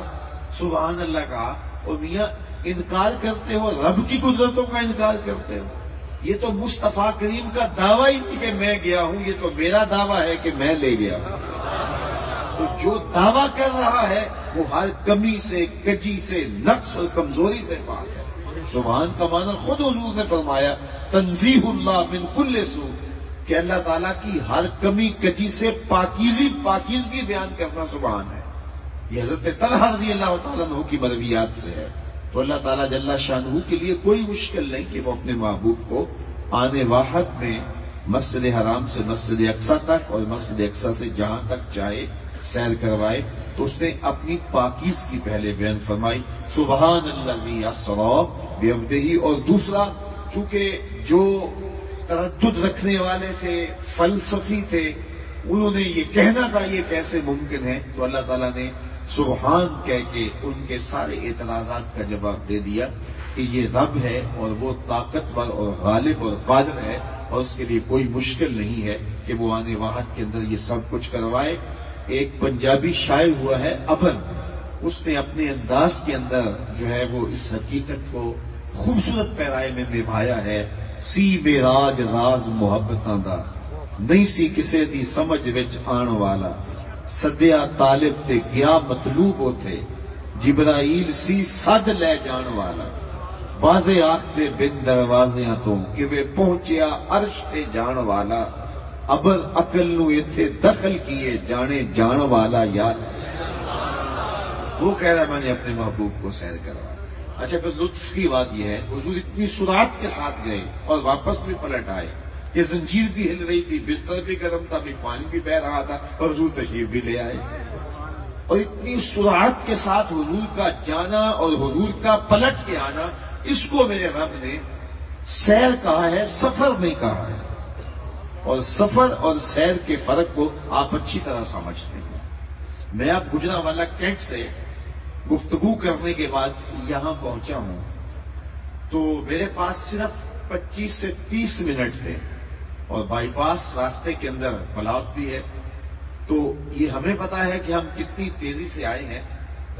سبحان اللہ کہا۔ اور میاں انکار کرتے ہو، رب کی قدرتوں کا انکار کرتے ہو، یہ تو مصطفیٰ کریم کا دعویٰ ہی نہیں کہ میں گیا ہوں، یہ تو میرا دعویٰ ہے کہ میں لے گیا ہوں۔ تو جو دعویٰ کر رہا ہے وہ ہر کمی سے، کجی سے، نقص اور کمزوری سے پاک ہے۔ سبحان کا معنی خود حضور نے فرمایا تنزیہ اللہ من کل سوء، کہ اللہ تعالیٰ کی ہر کمی کجی سے پاکیزگی بیان کرنا سبحان ہے. یہ حضرت طلحہ رضی اللہ تعالیٰ عنہ کی مرویات سے ہے. تو اللہ تعالیٰ جل شانہ کے لیے کوئی مشکل نہیں کہ وہ اپنے محبوب کو آنے واحد میں مسجد حرام سے مسجد اقصیٰ تک اور مسجد اقصیٰ سے جہاں تک چاہے سیر کروائے. تو اس نے اپنی پاکیزگی پہلے بیان فرمائی سبحان الذی اسریٰ بعبدہ. اور دوسرا چونکہ جو تردد رکھنے والے تھے فلسفی تھے انہوں نے یہ کہنا تھا یہ کیسے ممکن ہے, تو اللہ تعالیٰ نے سبحان کہہ کے ان کے سارے اعتراضات کا جواب دے دیا کہ یہ رب ہے اور وہ طاقتور اور غالب اور قادر ہے اور اس کے لیے کوئی مشکل نہیں ہے کہ وہ آنے واحد کے اندر یہ سب کچھ کروائے. ایک پنجابی شاعر ہوا ہے ابن, اس نے اپنے انداز کے اندر جو ہے وہ اس حقیقت کو خوبصورت پیرائے میں نبھایا ہے. سی بے راج راز محبتاں دا نہیں سی کسے دی سمجھ وچ آن والا, سدیا طالب تے گیا مطلوب ہوتے جبرائیل سی سد لے جان والا. بازے آخ دے بن دروازیاں تو کہ وہ پہنچیا عرش تے جان والا. ابر عقل نو ایتھے دخل کیے جانے جان والا یار. وہ کہہ رہا ہے میں نے اپنے محبوب کو سیر کروا. اچھا پھر لطف کی بات یہ ہے حضور اتنی سرعت کے ساتھ گئے اور واپس بھی پلٹ آئے کہ زنجیر بھی ہل رہی تھی, بستر بھی گرم تھا, بھی پانی بھی بہ رہا تھا اور حضور تشریف بھی لے آئے. اور اتنی سرعت کے ساتھ حضور کا جانا اور حضور کا پلٹ کے آنا, اس کو میرے رب نے سیر کہا ہے, سفر نہیں کہا ہے. اور سفر اور سیر کے فرق کو آپ اچھی طرح سمجھتے ہیں. میں اب گجرانوالہ کینٹ سے گفتگو کرنے کے بعد یہاں پہنچا ہوں تو میرے پاس صرف 25 سے 30 منٹ تھے اور بائی پاس راستے کے اندر بلاک بھی ہے. تو یہ ہمیں پتا ہے کہ ہم کتنی تیزی سے آئے ہیں,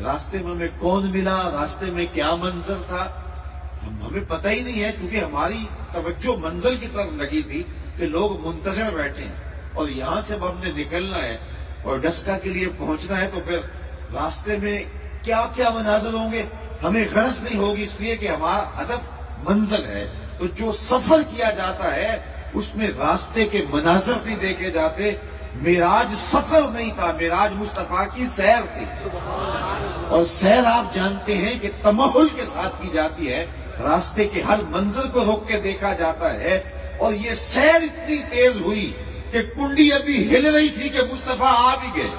راستے میں ہمیں کون ملا, راستے میں کیا منظر تھا, ہمیں پتہ ہی نہیں ہے کیونکہ ہماری توجہ منزل کی طرف لگی تھی کہ لوگ منتظر بیٹھے ہیں اور یہاں سے ہم نے نکلنا ہے اور ڈسکا کے لیے پہنچنا ہے. تو پھر راستے میں کیا کیا مناظر ہوں گے ہمیں غرض نہیں ہوگی, اس لیے کہ ہمارا ہدف منزل ہے. تو جو سفر کیا جاتا ہے اس میں راستے کے مناظر نہیں دیکھے جاتے. معراج سفر نہیں تھا, معراج مصطفیٰ کی سیر تھی. اور سیر آپ جانتے ہیں کہ تمہل کے ساتھ کی جاتی ہے, راستے کے ہر منظر کو روک کے دیکھا جاتا ہے. اور یہ سیر اتنی تیز ہوئی کہ کنڈی ابھی ہل رہی تھی کہ مصطفیٰ آ بھی گئے,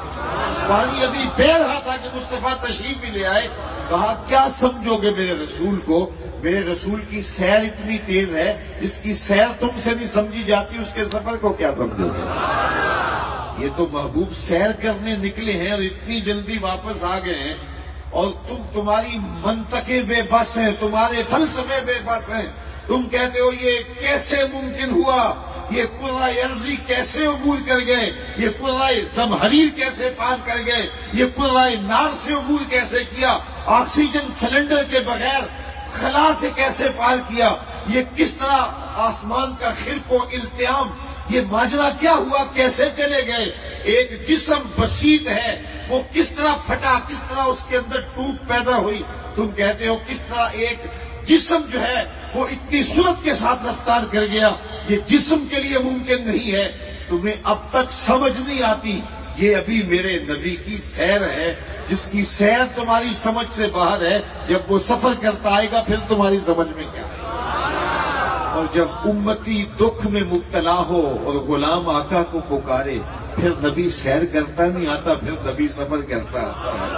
پانی ابھی بہ رہا تھا کہ مصطفیٰ تشریف بھی لے آئے. کہا کیا سمجھو گے میرے رسول کو, میرے رسول کی سیر اتنی تیز ہے جس کی سیر تم سے نہیں سمجھی جاتی اس کے سفر کو کیا سمجھو گے. یہ تو محبوب سیر کرنے نکلے ہیں اور اتنی جلدی واپس آ گئے ہیں اور تمہاری منطقیں بے بس ہیں, تمہارے فلسفے بے بس ہیں. تم کہتے ہو یہ کیسے ممکن ہوا, یہ قرہ ارضی کیسے عبور کر گئے, یہ قرہ زمہریر کیسے پار کر گئے, یہ قرہ نار سے عبور کیسے کیا, آکسیجن سلنڈر کے بغیر خلا سے کیسے پار کیا, یہ کس طرح آسمان کا خرق و التیام, یہ ماجرا کیا ہوا, کیسے چلے گئے. ایک جسم بسیط ہے وہ کس طرح پھٹا, کس طرح اس کے اندر ٹوٹ پیدا ہوئی. تم کہتے ہو کس طرح ایک جسم جو ہے وہ اتنی سرعت کے ساتھ رفتار کر گیا, یہ جسم کے لیے ممکن نہیں ہے. تمہیں اب تک سمجھ نہیں آتی, یہ ابھی میرے نبی کی سیر ہے جس کی سیر تمہاری سمجھ سے باہر ہے. جب وہ سفر کرتا آئے گا پھر تمہاری سمجھ میں کیا ہے. اور جب امتی دکھ میں مبتلا ہو اور غلام آقا کو پکارے پھر نبی سیر کرتا نہیں آتا, پھر نبی سفر کرتا آتا ہے.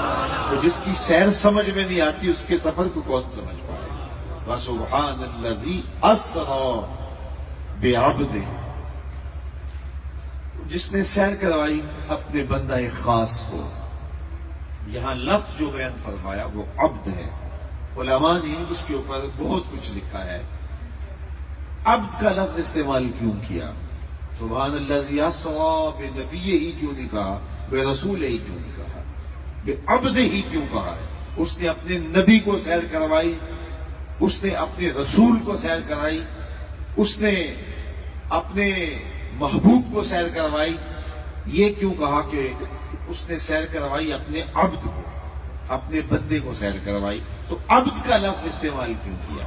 تو جس کی سیر سمجھ میں نہیں آتی اس کے سفر کو کون سمجھ پائے. وَسُبْحَانَ الَّذِي أَسْرَىٰ بِعَبْدِهِ, جس نے سیر کروائی اپنے بندہ خاص کو. یہاں لفظ جو بیان فرمایا وہ عبد ہے. علماء نے اس کے اوپر بہت کچھ لکھا ہے. عبد کا لفظ استعمال کیوں کیا, سبحان الذی اسریٰ بنبیہ ہی کیوں نہیں کہا, بے رسول ہی کیوں نہیں کہا, بے عبد ہی کیوں کہا ہے. اس نے اپنے نبی کو سیر کروائی, اس نے اپنے رسول کو سیر کرائی, اس نے اپنے محبوب کو سیر کروائی. یہ کیوں کہا کہ اس نے سیر کروائی اپنے عبد کو, اپنے بندے کو سیر کروائی. تو عبد کا لفظ استعمال کیوں کیا.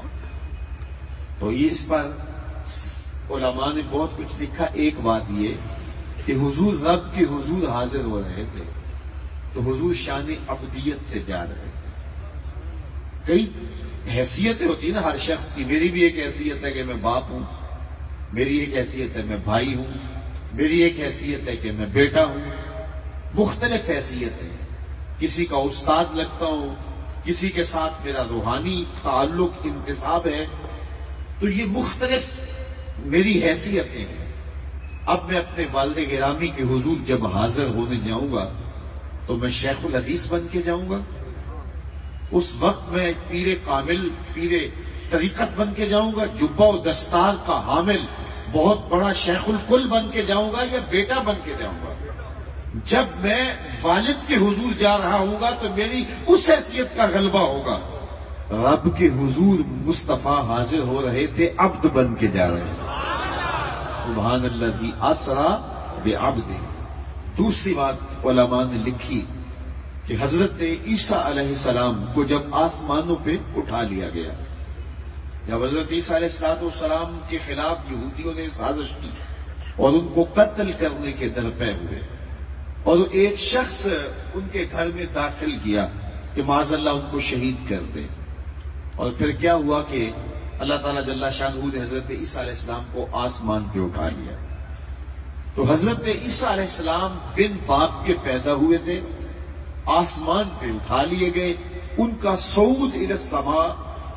تو یہ اس پر علماء نے بہت کچھ لکھا. ایک بات یہ کہ حضور رب کے حضور حاضر ہو رہے تھے تو حضور شان عبدیت سے جا رہے تھے. کئی حیثیتیں ہوتی ہیں نا ہر شخص کی. میری بھی ایک حیثیت ہے کہ میں باپ ہوں, میری ایک حیثیت ہے میں بھائی ہوں, میری ایک حیثیت ہے کہ میں بیٹا ہوں. مختلف حیثیتیں ہیں. کسی کا استاد لگتا ہوں, کسی کے ساتھ میرا روحانی تعلق انتساب ہے. تو یہ مختلف میری حیثیتیں ہیں. اب میں اپنے والد گرامی کے حضور جب حاضر ہونے جاؤں گا تو میں شیخ الحدیث بن کے جاؤں گا. اس وقت میں پیر کامل, پیر طریقت بن کے جاؤں گا, جبہ و دستار کا حامل بہت بڑا شیخ الکل بن کے جاؤں گا, یا بیٹا بن کے جاؤں گا. جب میں والد کے حضور جا رہا ہوں گا تو میری اس حیثیت کا غلبہ ہوگا. رب کے حضور مصطفیٰ حاضر ہو رہے تھے, عبد بن کے جا رہے ہیں. سبحان الذی اسری بعبدہ. دوسری بات علماء نے لکھی کہ حضرت عیسیٰ علیہ السلام کو جب آسمانوں پہ اٹھا لیا گیا, جب حضرت عیسیٰ علیہ السلام کے خلاف یہودیوں نے سازش کی اور ان کو قتل کرنے کے درپے ہوئے, اور ایک شخص ان کے گھر میں داخل کیا کہ معاذ اللہ ان کو شہید کر دے. اور پھر کیا ہوا کہ اللہ تعالیٰ جل شانہ نے حضرت عیسیٰ علیہ السلام کو آسمان پہ اٹھا لیا. تو حضرت عیسیٰ علیہ السلام بن باپ کے پیدا ہوئے تھے, آسمان پہ اٹھا لیے گئے. ان کا صعود الی السماء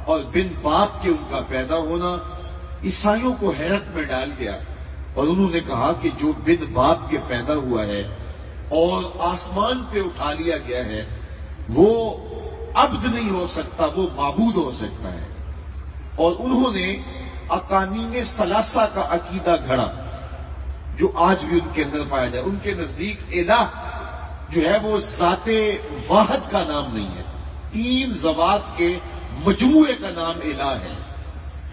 اور بن باپ کے ان کا پیدا ہونا عیسائیوں کو حیرت میں ڈال گیا, اور انہوں نے کہا کہ جو بن باپ کے پیدا ہوا ہے اور آسمان پہ اٹھا لیا گیا ہے وہ عبد نہیں ہو سکتا, وہ معبود ہو سکتا ہے. اور انہوں نے اقانیم ثلاثہ کا عقیدہ گھڑا جو آج بھی ان کے اندر پایا جائے. ان کے نزدیک الہ جو ہے وہ ذات واحد کا نام نہیں ہے, 3 ذوات کے مجموعے کا نام الہ ہے,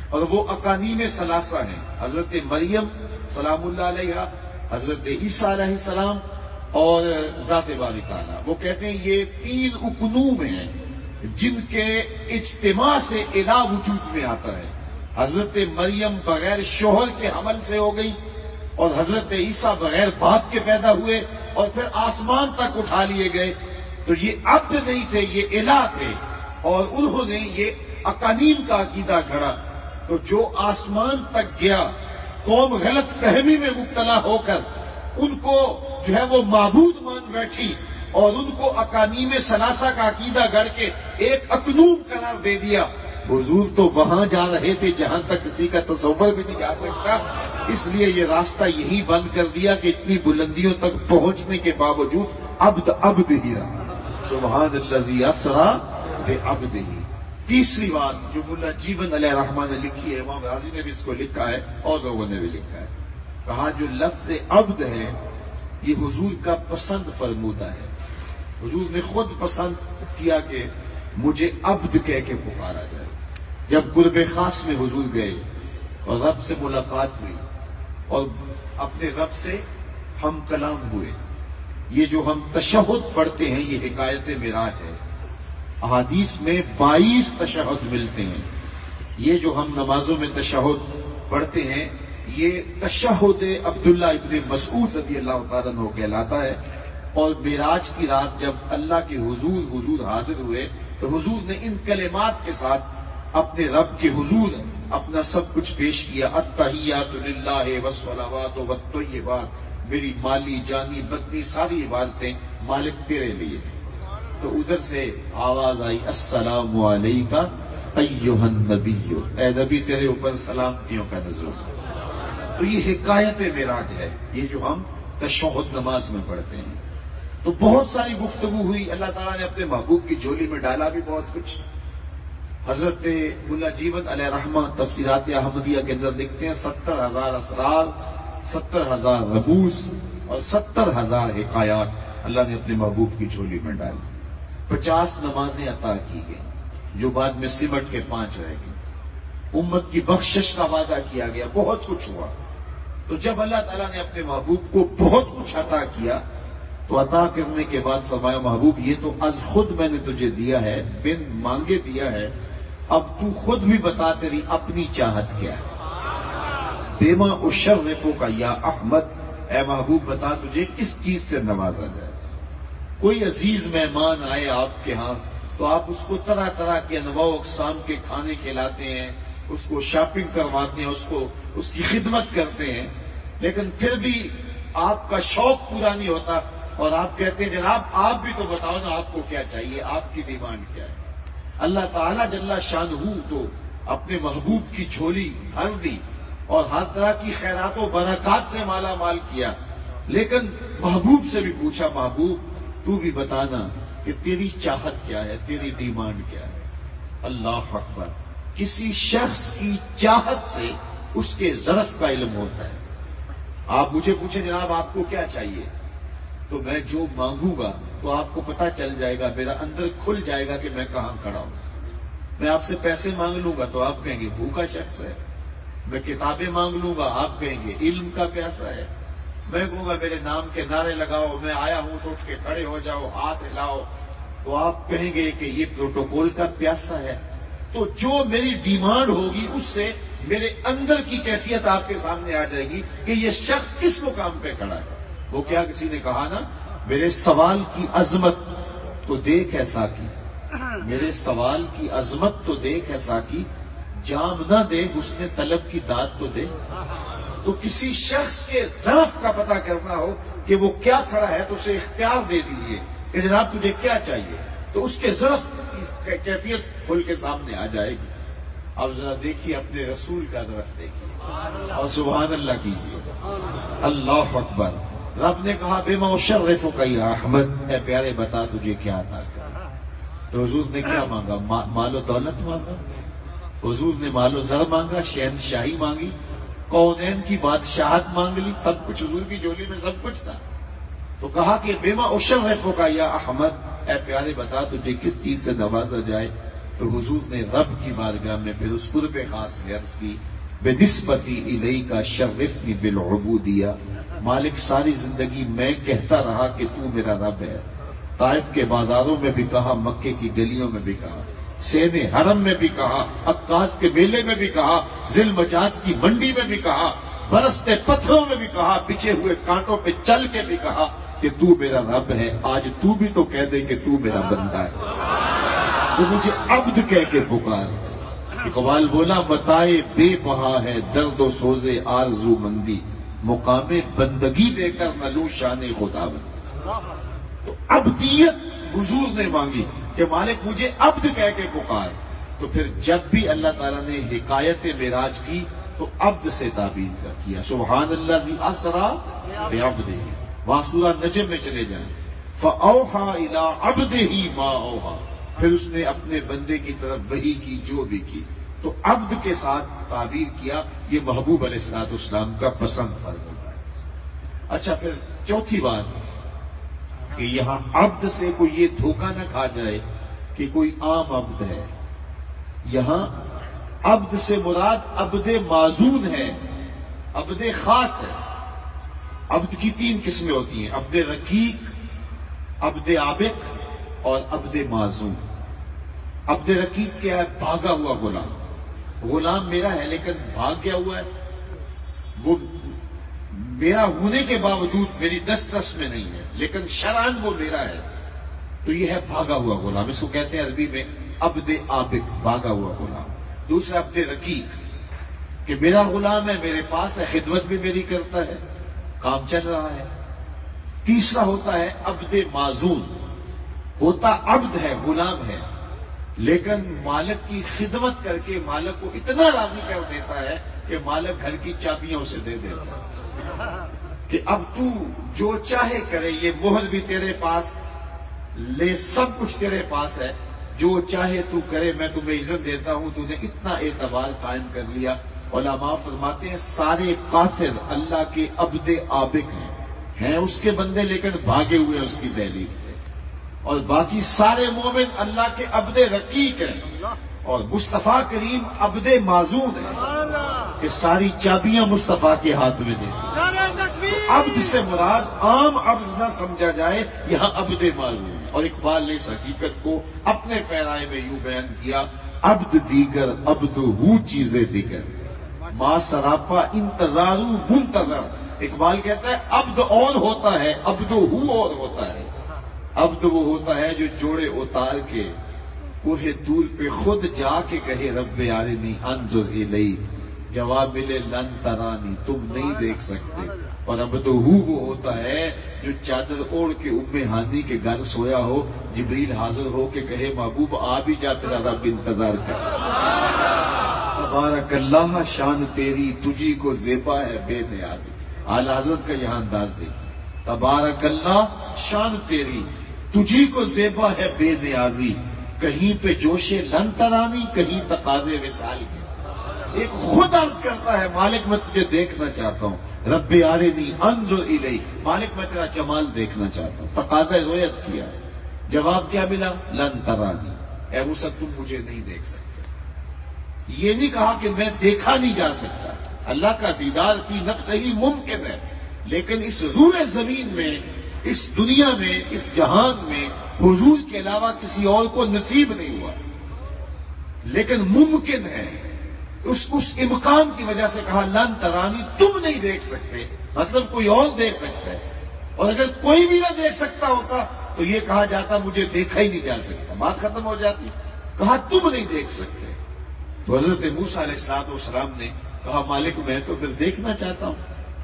اور وہ اقانیم ثلاثہ ہیں. حضرت مریم سلام اللہ علیہا, حضرت عیسیٰ علیہ السلام اور ذات باری تعالیٰ. وہ کہتے ہیں یہ 3 اقنوم ہیں جن کے اجتماع سے الہ وجود میں آتا ہے. حضرت مریم بغیر شوہر کے حمل سے ہو گئی, اور حضرت عیسیٰ بغیر باپ کے پیدا ہوئے اور پھر آسمان تک اٹھا لیے گئے. تو یہ عبد نہیں تھے, یہ الہ تھے, اور انہوں نے یہ اقانیم کا عقیدہ گھڑا. تو جو آسمان تک گیا, قوم غلط فہمی میں مبتلا ہو کر ان کو جو ہے وہ معبود مان بیٹھی, اور ان کو اقانیم ثلاثہ کا عقیدہ گڑھ کے ایک اقنوم قرار دے دیا. حضور تو وہاں جا رہے تھے جہاں تک کسی کا تصور بھی نہیں جا سکتا, اس لیے یہ راستہ یہی بند کر دیا کہ اتنی بلندیوں تک پہنچنے کے باوجود عبد ہی رہا. سبحان الذی اسری بعبدہ. تیسری بات جو ملا جیون علیہ الرحمہ نے لکھی ہے, امام راضی نے بھی اس کو لکھا ہے اور لوگوں نے بھی لکھا ہے, کہا جو لفظ عبد ہے یہ حضور کا پسند فرمودہ ہے. حضور نے خود پسند کیا کہ مجھے عبد کہہ کے پکارا جائے. جب قرب خاص میں حضور گئے اور رب سے ملاقات ہوئی اور اپنے رب سے ہم کلام ہوئے, یہ جو ہم تشہد پڑھتے ہیں یہ حکایت معراج ہے. احادیث میں 22 تشہد ملتے ہیں. یہ جو ہم نمازوں میں تشہد پڑھتے ہیں یہ تشہد عبداللہ ابن مسعود رضی اللہ تعالیٰ عنہ کہلاتا ہے. اور معراج کی رات جب اللہ کے حضور حاضر ہوئے تو حضور نے ان کلمات کے ساتھ اپنے رب کے حضور اپنا سب کچھ پیش کیا. التحیات للہ والصلوات والطیبات, میری مالی جانی بدنی ساری عبادتیں مالک تیرے لیے. تو ادھر سے آواز آئی السلام علیکہ ایھا النبی, اے نبی تیرے اوپر سلامتیوں کا نزول. تو یہ حکایت معراج ہے, یہ جو ہم تشہد نماز میں پڑھتے ہیں. تو بہت ساری گفتگو ہوئی, اللہ تعالیٰ نے اپنے محبوب کی جھولی میں ڈالا بھی بہت کچھ. حضرت ملا جیون علیہ الرحمہ تفسیرات احمدیہ کے اندر لکھتے ہیں 70,000 اسرار, 70,000 رموز اور 70,000 حکایات اللہ نے اپنے محبوب کی جھولی میں ڈالی. 50 نمازیں عطا کی گئی جو بعد میں سمٹ کے 5 رہ گئی. امت کی بخشش کا وعدہ کیا گیا, بہت کچھ ہوا. تو جب اللہ تعالیٰ نے اپنے محبوب کو بہت کچھ عطا کیا تو عطا کرنے کے بعد فرمایا محبوب یہ تو از خود میں نے تجھے دیا ہے, بن مانگے دیا ہے, اب تو خود بھی بتا تیری اپنی چاہت کیا ہے. بیما اشرفک یا احمد، اے محبوب بتا تجھے کس چیز سے نوازا جائے۔ کوئی عزیز مہمان آئے آپ کے ہاں تو آپ اس کو طرح طرح کے انواع و اقسام کے کھانے کھلاتے ہیں، اس کو شاپنگ کرواتے ہیں، اس کی خدمت کرتے ہیں، لیکن پھر بھی آپ کا شوق پورا نہیں ہوتا اور آپ کہتے ہیں جناب آپ بھی تو بتاؤ نا آپ کو کیا چاہیے، آپ کی ڈیمانڈ کیا ہے۔ اللہ تعالیٰ جل شانہ تو اپنے محبوب کی جھولی بھر دی اور ہر طرح کی خیرات و برکات سے مالا مال کیا، لیکن محبوب سے بھی پوچھا محبوب تو بھی بتانا کہ تیری چاہت کیا ہے، تیری ڈیمانڈ کیا ہے۔ اللہ اکبر، کسی شخص کی چاہت سے اس کے ظرف کا علم ہوتا ہے۔ آپ مجھے پوچھیں جناب آپ کو کیا چاہیے، تو میں جو مانگوں گا تو آپ کو پتا چل جائے گا، میرا اندر کھل جائے گا کہ میں کہاں کھڑا ہوں۔ میں آپ سے پیسے مانگ لوں گا تو آپ کہیں گے بھوکا شخص ہے، میں کتابیں مانگ لوں گا آپ کہیں گے علم کا پیاسا ہے، میں کہوں گا میرے نام کے نعرے لگاؤ، میں آیا ہوں تو اٹھ کے کھڑے ہو جاؤ، ہاتھ ہلاؤ، تو آپ کہیں گے کہ یہ پروٹوکول کا پیاسا ہے۔ تو جو میری ڈیمانڈ ہوگی اس سے میرے اندر کی کیفیت آپ کے سامنے آ جائے گی کہ یہ شخص کس مقام پہ کھڑا ہے۔ وہ کیا کسی نے کہا نا، میرے سوال کی عظمت تو دیکھ ایسا کی، میرے سوال کی عظمت تو دیکھ ایسا کی، جام نہ دے اس نے طلب کی داد تو دے۔ تو کسی شخص کے ظرف کا پتہ کرنا ہو کہ وہ کیا کھڑا ہے تو اسے اختیار دے دیجئے کہ جناب تجھے کیا چاہیے، تو اس کے ظرف کی کیفیت کھل کے سامنے آ جائے گی۔ اب ذرا دیکھیے اپنے رسول کا ظرف دیکھیے اور سبحان اللہ کیجیے۔ اللہ اکبر۔ رب نے کہا بما اشرفک یا احمد، اے پیارے بتا تجھے کیا عطا کرا۔ تو حضور نے کیا مانگا؟ مال و دولت مانگا، حضور نے مال و زر مانگا، شہنشاہی مانگی، کونین کی بادشاہت مانگ لی، سب کچھ حضور کی جولی میں سب کچھ تھا۔ تو کہا کہ بما اشرفک یا احمد، اے پیارے بتا تجھے کس چیز سے نوازا جائے۔ تو حضور نے رب کی بارگاہ میں پھر اس قرب خاص میں عرض کی بنسبتی الیک شرفنی بالعبودیہ، مالک ساری زندگی میں کہتا رہا کہ تو میرا رب ہے۔ طائف کے بازاروں میں بھی کہا، مکے کی گلیوں میں بھی کہا، سین حرم میں بھی کہا، عکاس کے میلے میں بھی کہا، ذی المجاز کی منڈی میں بھی کہا، برستے پتھروں میں بھی کہا، بچھے ہوئے کانٹوں پہ چل کے بھی کہا کہ تو میرا رب ہے۔ آج تو بھی تو کہہ دے کہ تو میرا بندہ ہے، تو مجھے عبد کہہ کے پکار۔ اقبال بولا بتائے بے بہا ہے درد و سوزے آرزو مندی، مقام بندگی دے کر نہ لوں شان خدا بندی۔ تو عبدیت حضور نے مانگی کہ مالک مجھے عبد کہہ کے پکار۔ تو پھر جب بھی اللہ تعالیٰ نے حکایت معراج کی تو عبد سے تعبیر کا کیا، سبحان الذی اسریٰ بعبدہ۔ وہاں سورہ نجم میں چلے جائیں، فَأَوْحَىٰ إِلَىٰ عَبْدِهِ مَا أَوْحَىٰ، پھر اس نے اپنے بندے کی طرف وحی کی جو بھی کی۔ تو عبد کے ساتھ تعبیر کیا، یہ محبوب علیہ السلام کا پسند فرض ہوتا ہے۔ اچھا پھر چوتھی بات کہ یہاں عبد سے کوئی یہ دھوکہ نہ کھا جائے کہ کوئی عام عبد ہے، یہاں عبد سے مراد عبد معزون ہے، عبد خاص ہے۔ عبد کی تین قسمیں ہوتی ہیں، عبد رقیق، عبد عابق اور عبد معزون۔ عبد رقیق کیا ہے؟ بھاگا ہوا غلام، غلام میرا ہے لیکن بھاگ گیا ہوا ہے، وہ میرا ہونے کے باوجود میری دسترس میں نہیں ہے لیکن شرعاً وہ میرا ہے، تو یہ ہے بھاگا ہوا غلام، اس کو کہتے ہیں عربی میں عبد عابق، بھاگا ہوا غلام۔ دوسرا عبد رقیق کہ میرا غلام ہے، میرے پاس ہے، خدمت بھی میری کرتا ہے، کام چل رہا ہے۔ تیسرا ہوتا ہے عبد معزون، ہوتا عبد ہے، غلام ہے، لیکن مالک کی خدمت کر کے مالک کو اتنا راضی کر دیتا ہے کہ مالک گھر کی چابیاں اسے دے دیتا ہے کہ اب تو جو چاہے کرے، یہ مہر بھی تیرے پاس لے، سب کچھ تیرے پاس ہے، جو چاہے تو کرے، میں تمہیں عزت دیتا ہوں، تو نے اتنا اعتبار قائم کر لیا۔ علماء فرماتے ہیں سارے کافر اللہ کے عبد عابق ہیں اس کے بندے لیکن بھاگے ہوئے اس کی دہلیز سے، اور باقی سارے مومن اللہ کے عبد رقیق ہیں، اور مصطفیٰ کریم عبد معزون ہے کہ ساری چابیاں مصطفیٰ کے ہاتھ میں دیتی۔ عبد سے مراد عام عبد نہ سمجھا جائے، یہاں عبد معزون ہے۔ اور اقبال نے اس حقیقت کو اپنے پیرائے میں یوں بیان کیا، عبد دیگر عبد ہو چیزیں دیگر، ما سراپا انتظارو منتظر. اقبال کہتا ہے عبد اور ہوتا ہے، عبد ہو اور ہوتا ہے. عبد وہ ہوتا ہے جو جوڑے اتار کے کوہ طور پہ خود جا کے کہے رب ارنی انظر الی، جواب ملے لن ترانی، تم نہیں دیکھ سکتے. اور عبد وہ ہوتا ہے جو چادر اوڑھ کے ام ہانی کے گھر سویا ہو، جبریل حاضر ہو کے کہے محبوب آ بھی جا، تیرا رب انتظار کر. تبارک اللہ شان تیری تجھی کو زیبا ہے بے نیازی. اعلی حضرت کا یہاں انداز دیکھیں، تبارک اللہ شان تیری تجھی کو زیبا ہے بے نیازی، کہیں پہ جوش لن ترانی، کہیں تقاضے وصال کے. ایک خود عرض کرتا ہے مالک میں تجھے دیکھنا چاہتا ہوں، رب ارنی انظر الی، مالک میں تیرا جمال دیکھنا چاہتا ہوں. تقاضا رویت کیا، جواب کیا ملا؟ لن ترانی، اے موسیٰ تم مجھے نہیں دیکھ سکتے. یہ نہیں کہا کہ میں دیکھا نہیں جا سکتا، اللہ کا دیدار فی نفس ہی ممکن ہے، لیکن اس روئے زمین میں، اس دنیا میں، اس جہان میں حضور کے علاوہ کسی اور کو نصیب نہیں ہوا. لیکن ممکن ہے، اس امکان کی وجہ سے کہا لن ترانی، تم نہیں دیکھ سکتے، مطلب کوئی اور دیکھ سکتا ہے. اور اگر کوئی بھی نہ دیکھ سکتا ہوتا تو یہ کہا جاتا مجھے دیکھا ہی نہیں جا سکتا، بات ختم ہو جاتی. کہا تم نہیں دیکھ سکتے. تو حضرت موسیٰ علیہ السلام نے کہا مالک میں تو پھر دیکھنا چاہتا ہوں.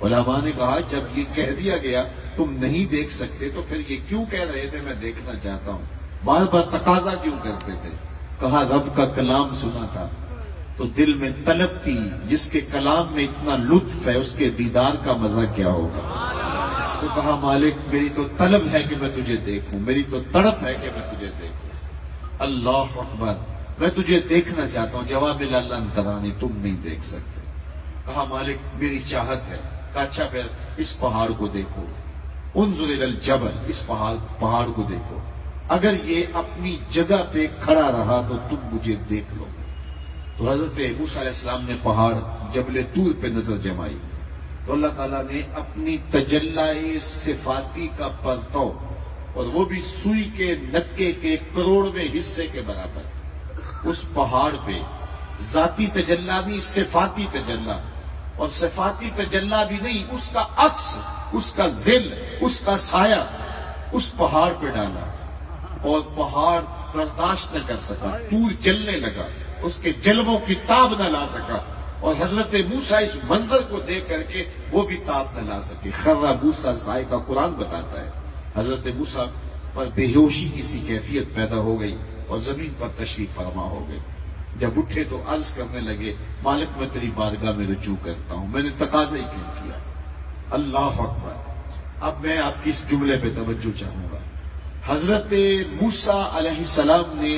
علماء نے کہا جب یہ کہہ دیا گیا تم نہیں دیکھ سکتے تو پھر یہ کیوں کہہ رہے تھے میں دیکھنا چاہتا ہوں؟ بار بار تقاضا کیوں کرتے تھے؟ کہا رب کا کلام سنا تھا تو دل میں طلب تھی، جس کے کلام میں اتنا لطف ہے اس کے دیدار کا مزہ کیا ہوگا. تو کہا مالک میری تو طلب ہے کہ میں تجھے دیکھوں، میری تو تڑپ ہے کہ میں تجھے دیکھوں. اللہ اکبر، میں تجھے دیکھنا چاہتا ہوں. جواب ملا لن ترانی، تم نہیں دیکھ سکتے. کہا مالک میری چاہت ہے. کہا اچھا پھر اس پہاڑ کو دیکھو، انظر الی الجبل، اس پہاڑ کو دیکھو، اگر یہ اپنی جگہ پہ کھڑا رہا تو تم مجھے دیکھ لو. تو حضرت موسیٰ علیہ السلام نے پہاڑ جبل طور پہ نظر جمائی تو اللہ تعالیٰ نے اپنی تجلی صفاتی کا پرتو، اور وہ بھی سوئی کے نکے کے کروڑویں حصے کے برابر، اس پہاڑ پہ ذاتی تجلی بھی، صفاتی تجلی، اور صفاتی تجلی بھی نہیں، اس کا عکس، اس کا ظل، اس کا سایہ اس پہاڑ پہ ڈالا، اور پہاڑ برداشت نہ کر سکا، طور جلنے لگا، اس کے جلووں کی تاب نہ لا سکا. اور حضرت موسیٰ اس منظر کو دیکھ کر کے وہ بھی تاب نہ لا سکے. خر موسیٰ سائے کا قرآن بتاتا ہے حضرت موسیٰ پر بے ہوشی کی سی کیفیت پیدا ہو گئی اور زمین پر تشریف فرما ہو گئی. جب اٹھے تو عرض کرنے لگے مالک میں تیری بارگاہ میں رجوع کرتا ہوں، میں نے تقاضا ہی کیوں کیا. اللہ اکبر. اب میں آپ کی اس جملے پہ توجہ چاہوں گا. حضرت موسیٰ علیہ السلام نے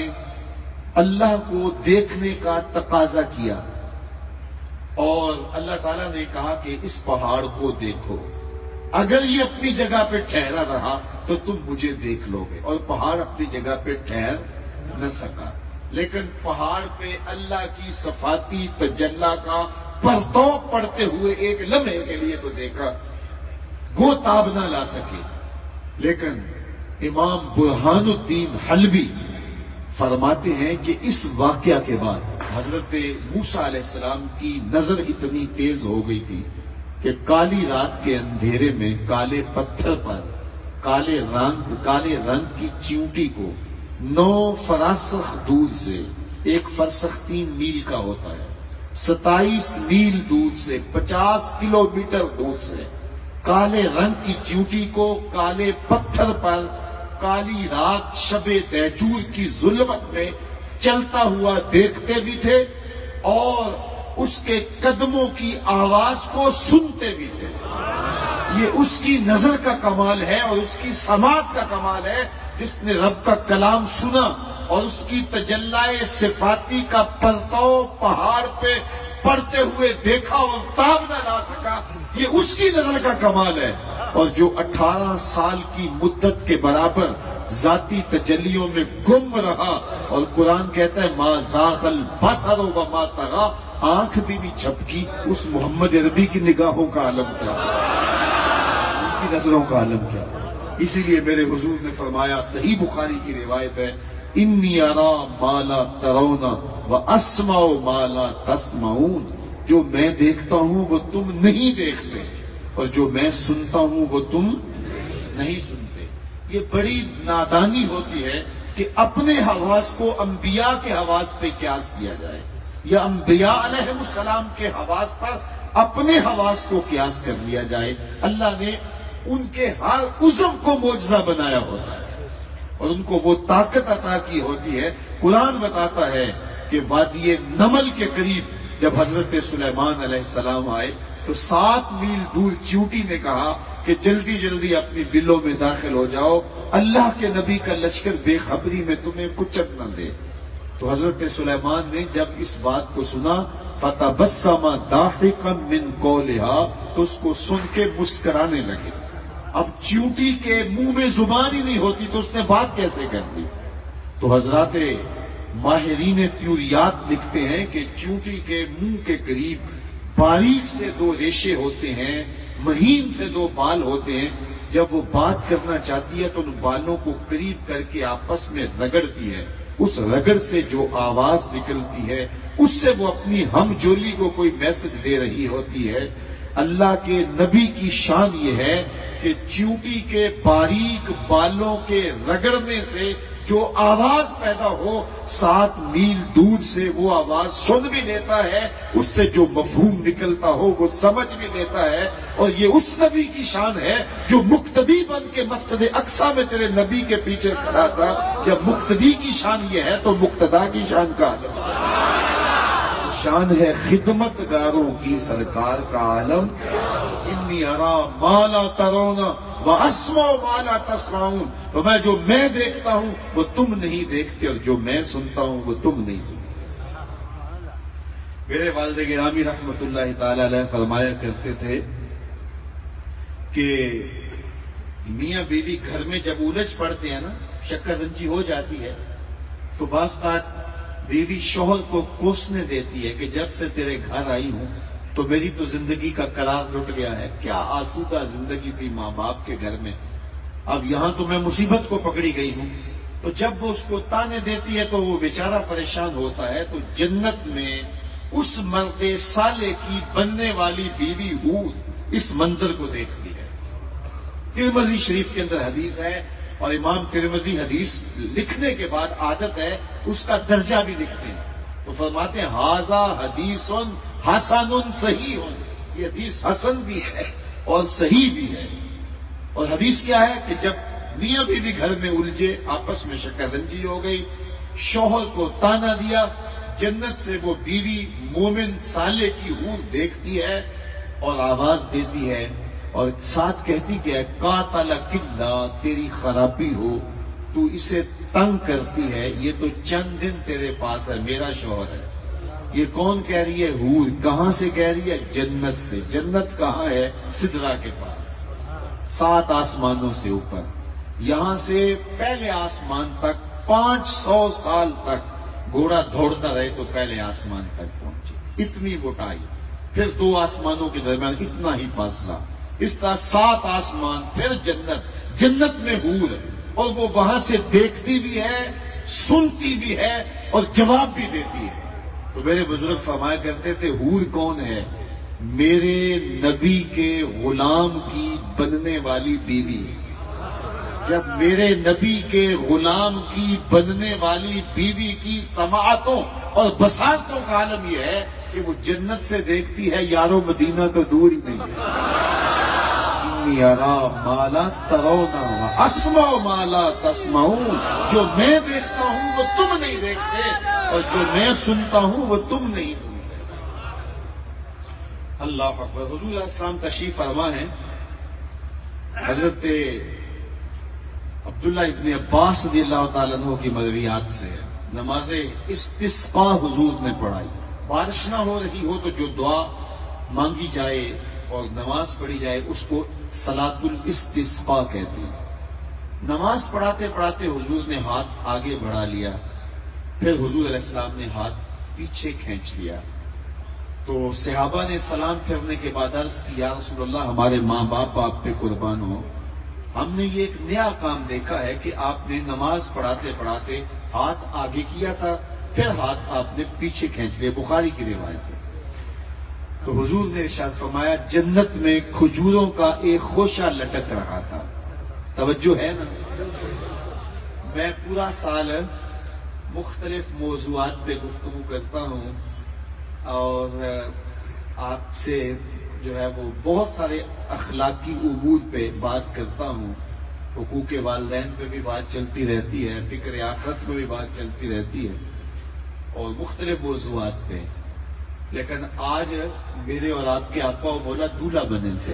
اللہ کو دیکھنے کا تقاضا کیا اور اللہ تعالیٰ نے کہا کہ اس پہاڑ کو دیکھو، اگر یہ اپنی جگہ پہ ٹھہرا رہا تو تم مجھے دیکھ لو گے. اور پہاڑ اپنی جگہ پہ ٹھہر نہ سکا، لیکن پہاڑ پہ اللہ کی صفاتی تجلی کا پرتو پڑتے ہوئے ایک لمحے کے لیے تو دیکھا، گو تاب نہ لا سکے. لیکن امام برہان الدین حلبی فرماتے ہیں کہ اس واقعہ کے بعد حضرت موسیٰ علیہ السلام کی نظر اتنی تیز ہو گئی تھی کہ کالی رات کے اندھیرے میں کالے پتھر پر کالے رنگ کی چیونٹی کو 9 فراسخ دور سے، ایک فرسخ 3 میل کا ہوتا ہے، 27 میل دور سے، 50 کلومیٹر دور سے کالے رنگ کی چیونٹی کو کالے پتھر پر کالی رات شب دیجور کی ظلمت میں چلتا ہوا دیکھتے بھی تھے اور اس کے قدموں کی آواز کو سنتے بھی تھے. یہ اس کی نظر کا کمال ہے اور اس کی سماعت کا کمال ہے، جس نے رب کا کلام سنا اور اس کی تجلی صفاتی کا پرتو پہاڑ پہ پڑتے ہوئے دیکھا اور تاب نہ لا سکا. یہ اس کی نظر کا کمال ہے. اور جو 18 سال کی مدت کے برابر ذاتی تجلیوں میں گم رہا، اور قرآن کہتا ہے ما زاغ البصر وما طغى، آنکھ بھی نہیں جھپکی، اس محمد عربی کی نگاہوں کا عالم کیا، ان کی نظروں کا عالم کیا. اسی لیے میرے حضور نے فرمایا، صحیح بخاری کی روایت ہے، انی ارا ما لا ترون واسمع ما لا تسمعون، جو میں دیکھتا ہوں وہ تم نہیں دیکھتے اور جو میں سنتا ہوں وہ تم نہیں سنتے۔ یہ بڑی نادانی ہوتی ہے کہ اپنے حواس کو انبیاء کے حواس پہ قیاس کیا جائے یا انبیاء علیہ السلام کے حواس پر اپنے حواس کو قیاس کر لیا جائے۔ اللہ نے ان کے ہر عضو کو معجزہ بنایا ہوتا ہے اور ان کو وہ طاقت عطا کی ہوتی ہے۔ قرآن بتاتا ہے کہ وادی نمل کے قریب جب حضرت سلیمان علیہ السلام آئے تو 7 میل دور چیونٹی نے کہا کہ جلدی جلدی اپنی بلوں میں داخل ہو جاؤ، اللہ کے نبی کا لشکر بے خبری میں تمہیں کچل نہ دے۔ تو حضرت سلیمان نے جب اس بات کو سنا فَتَبَسَّمَ ضَاحِكًا مِّن قَوْلِهَا، تو اس کو سن کے مسکرانے لگے۔ اب چیونٹی کے منہ میں زبان ہی نہیں ہوتی تو اس نے بات کیسے کر دی؟ تو حضرات ماہرین طیوریات لکھتے ہیں کہ چیونٹی کے منہ کے قریب باریک سے 2 ریشے ہوتے ہیں، مہین سے 2 بال ہوتے ہیں۔ جب وہ بات کرنا چاہتی ہے تو ان بالوں کو قریب کر کے آپس میں رگڑتی ہے، اس رگڑ سے جو آواز نکلتی ہے اس سے وہ اپنی ہم جولی کو کوئی میسج دے رہی ہوتی ہے۔ اللہ کے نبی کی شان یہ ہے کہ چیونٹی کے باریک بالوں کے رگڑنے سے جو آواز پیدا ہو 7 میل دور سے وہ آواز سن بھی لیتا ہے، اس سے جو مفہوم نکلتا ہو وہ سمجھ بھی لیتا ہے۔ اور یہ اس نبی کی شان ہے جو مقتدی بن کے مسجد اقصی میں تیرے نبی کے پیچھے کھڑا تھا۔ جب مقتدی کی شان یہ ہے تو مقتدا کی شان کا شان ہے خدمت گاروں کی سرکار کا عالم۔ انی ارا ما لا ترون واسمع ما لا تسمعون، تو میں دیکھتا ہوں وہ تم نہیں دیکھتے اور جو میں سنتا ہوں وہ تم نہیں سنتے۔ میرے والد گرامی رحمت اللہ تعالی علیہ فرمایا کرتے تھے کہ میاں بیوی گھر میں جب الجھ پڑتے ہیں نا، شکرنجی ہو جاتی ہے، تو بعض اوقات بیوی شوہر کو کوسنے دیتی ہے کہ جب سے تیرے گھر آئی ہوں تو میری تو زندگی کا قرار لٹ گیا ہے، کیا آسودہ زندگی تھی ماں باپ کے گھر میں، اب یہاں تو میں مصیبت کو پکڑی گئی ہوں۔ تو جب وہ اس کو تانے دیتی ہے تو وہ بیچارہ پریشان ہوتا ہے۔ تو جنت میں اس مرد صالح کی بننے والی بیوی ہود اس منظر کو دیکھتی ہے۔ ترمذی شریف کے اندر حدیث ہے اور امام ترمذی حدیث لکھنے کے بعد عادت ہے اس کا درجہ بھی لکھتے ہیں، تو فرماتے ہیں ھذا حدیث حسن صحیح، یہ حدیث حسن بھی ہے اور صحیح بھی ہے۔ اور حدیث کیا ہے کہ جب میاں بیوی گھر میں الجھے، آپس میں شکرنجی ہو گئی، شوہر کو تانا دیا، جنت سے وہ بیوی مومن صالح کی حور دیکھتی ہے اور آواز دیتی ہے اور ساتھ کہتی کہ قاتلک اللہ، تیری خرابی ہو، تو اسے تنگ کرتی ہے، یہ تو چند دن تیرے پاس ہے، میرا شوہر ہے۔ یہ کون کہہ رہی ہے؟ حور۔ کہاں سے کہہ رہی ہے؟ جنت سے۔ جنت کہاں ہے؟ سدرا کے پاس، 7 آسمانوں سے اوپر۔ یہاں سے پہلے آسمان تک 500 سال تک گھوڑا دوڑتا رہے تو پہلے آسمان تک پہنچے، اتنی موٹائی، پھر 2 آسمانوں کے درمیان اتنا ہی فاصلہ، اس طرح 7 آسمان، پھر جنت، جنت میں حور، اور وہ وہاں سے دیکھتی بھی ہے، سنتی بھی ہے اور جواب بھی دیتی ہے۔ تو میرے بزرگ فرمایا کرتے تھے حور کون ہے؟ میرے نبی کے غلام کی بننے والی بیوی۔ جب میرے نبی کے غلام کی بننے والی بیوی کی سماعتوں اور بصارتوں کا عالم یہ ہے کہ وہ جنت سے دیکھتی ہے، یارو مدینہ تو دور ہی نہیں ہے۔ انی ارا ما لا ترون واسمع ما لا تسمعون، جو میں دیکھتا ہوں وہ تم نہیں دیکھتے اور جو میں سنتا ہوں وہ تم نہیں سنتے۔ اللہ اکبر۔ حضور علیہ السلام تشریف فرما ہے، حضرت عبداللہ ابن عباس رضی اللہ تعالیٰ عنہ کی مرویات سے نماز استسقاء حضور نے پڑھائی۔ بارش نہ ہو رہی ہو تو جو دعا مانگی جائے اور نماز پڑھی جائے اس کو صلاۃ الاستسقاء کہتے ہیں۔ نماز پڑھاتے پڑھاتے حضور نے ہاتھ آگے بڑھا لیا، پھر حضور علیہ السلام نے ہاتھ پیچھے کھینچ لیا، تو صحابہ نے سلام پھرنے کے بعد عرض کی یا رسول اللہ، ہمارے ماں باپ آپ پہ قربان ہو، ہم نے یہ ایک نیا کام دیکھا ہے کہ آپ نے نماز پڑھاتے پڑھاتے ہاتھ آگے کیا تھا، پھر ہاتھ آپ نے پیچھے کھینچ لیا، بخاری کی روایت ہے۔ تو حضور نے ارشاد فرمایا جنت میں کھجوروں کا ایک خوشہ لٹک رہا تھا. توجہ ہے نا؟ میں پورا سال مختلف موضوعات پہ گفتگو کرتا ہوں اور آپ سے جو ہے وہ بہت سارے اخلاقی امور پہ بات کرتا ہوں. حقوق والدین پہ بھی بات چلتی رہتی ہے، فکر آخرت پہ بھی بات چلتی رہتی ہے اور مختلف موضوعات پہ. لیکن آج میرے اور آپ کے آقا و مولا دولہا بنے تھے،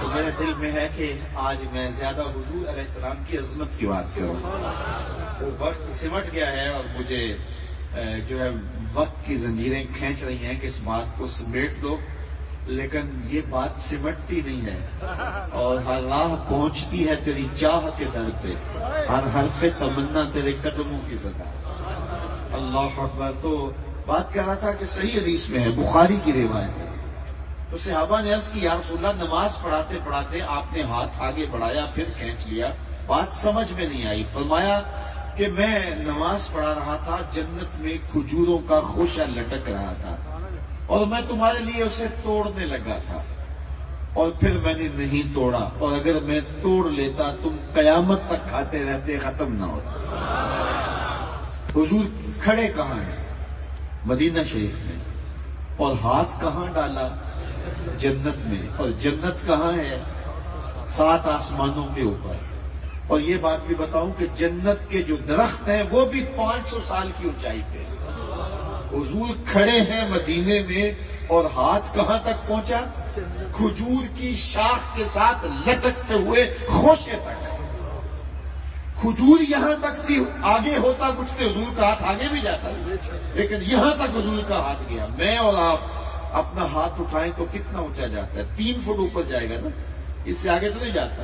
تو میرے دل میں ہے کہ آج میں زیادہ حضور علیہ السلام کی عظمت کی بات کروں. وہ وقت سمٹ گیا ہے اور مجھے جو ہے وقت کی زنجیریں کھینچ رہی ہیں کہ اس بات کو سمیٹ دو، لیکن یہ بات سمٹتی نہیں ہے اور ہر راہ پہنچتی ہے تیری چاہ کے در پہ، ہر حرف تمنا تیرے قدموں کی صدا. اللہ اکبر. تو بات کر رہا تھا کہ صحیح حدیث میں ہے، بخاری کی روایت ہے. تو صحابہ نے عرض کی یا رسول اللہ نماز پڑھاتے پڑھاتے آپ نے ہاتھ آگے بڑھایا پھر کھینچ لیا، بات سمجھ میں نہیں آئی. فرمایا کہ میں نماز پڑھا رہا تھا، جنت میں کھجوروں کا خوشہ لٹک رہا تھا اور میں تمہارے لیے اسے توڑنے لگا تھا اور پھر میں نے نہیں توڑا، اور اگر میں توڑ لیتا تم قیامت تک کھاتے رہتے، ختم نہ ہوتا. حضور کھڑے کہاں ہیں؟ مدینہ شریف میں. اور ہاتھ کہاں ڈالا؟ جنت میں. اور جنت کہاں ہے؟ 7 آسمانوں کے اوپر. اور یہ بات بھی بتاؤں کہ جنت کے جو درخت ہیں وہ بھی 500 سال کی اونچائی پہ. حضور کھڑے ہیں مدینے میں اور ہاتھ کہاں تک پہنچا؟ کھجور کی شاخ کے ساتھ لٹکتے ہوئے خوشے تک. کھجور یہاں تک تھی، آگے ہوتا کچھ تھے حضور کا ہاتھ آگے بھی جاتا، لیکن یہاں تک حضور کا ہاتھ گیا. میں اور آپ اپنا ہاتھ اٹھائیں تو کتنا اونچا جاتا ہے؟ 3 فٹ اوپر جائے گا نا، اس سے آگے تو نہیں جاتا.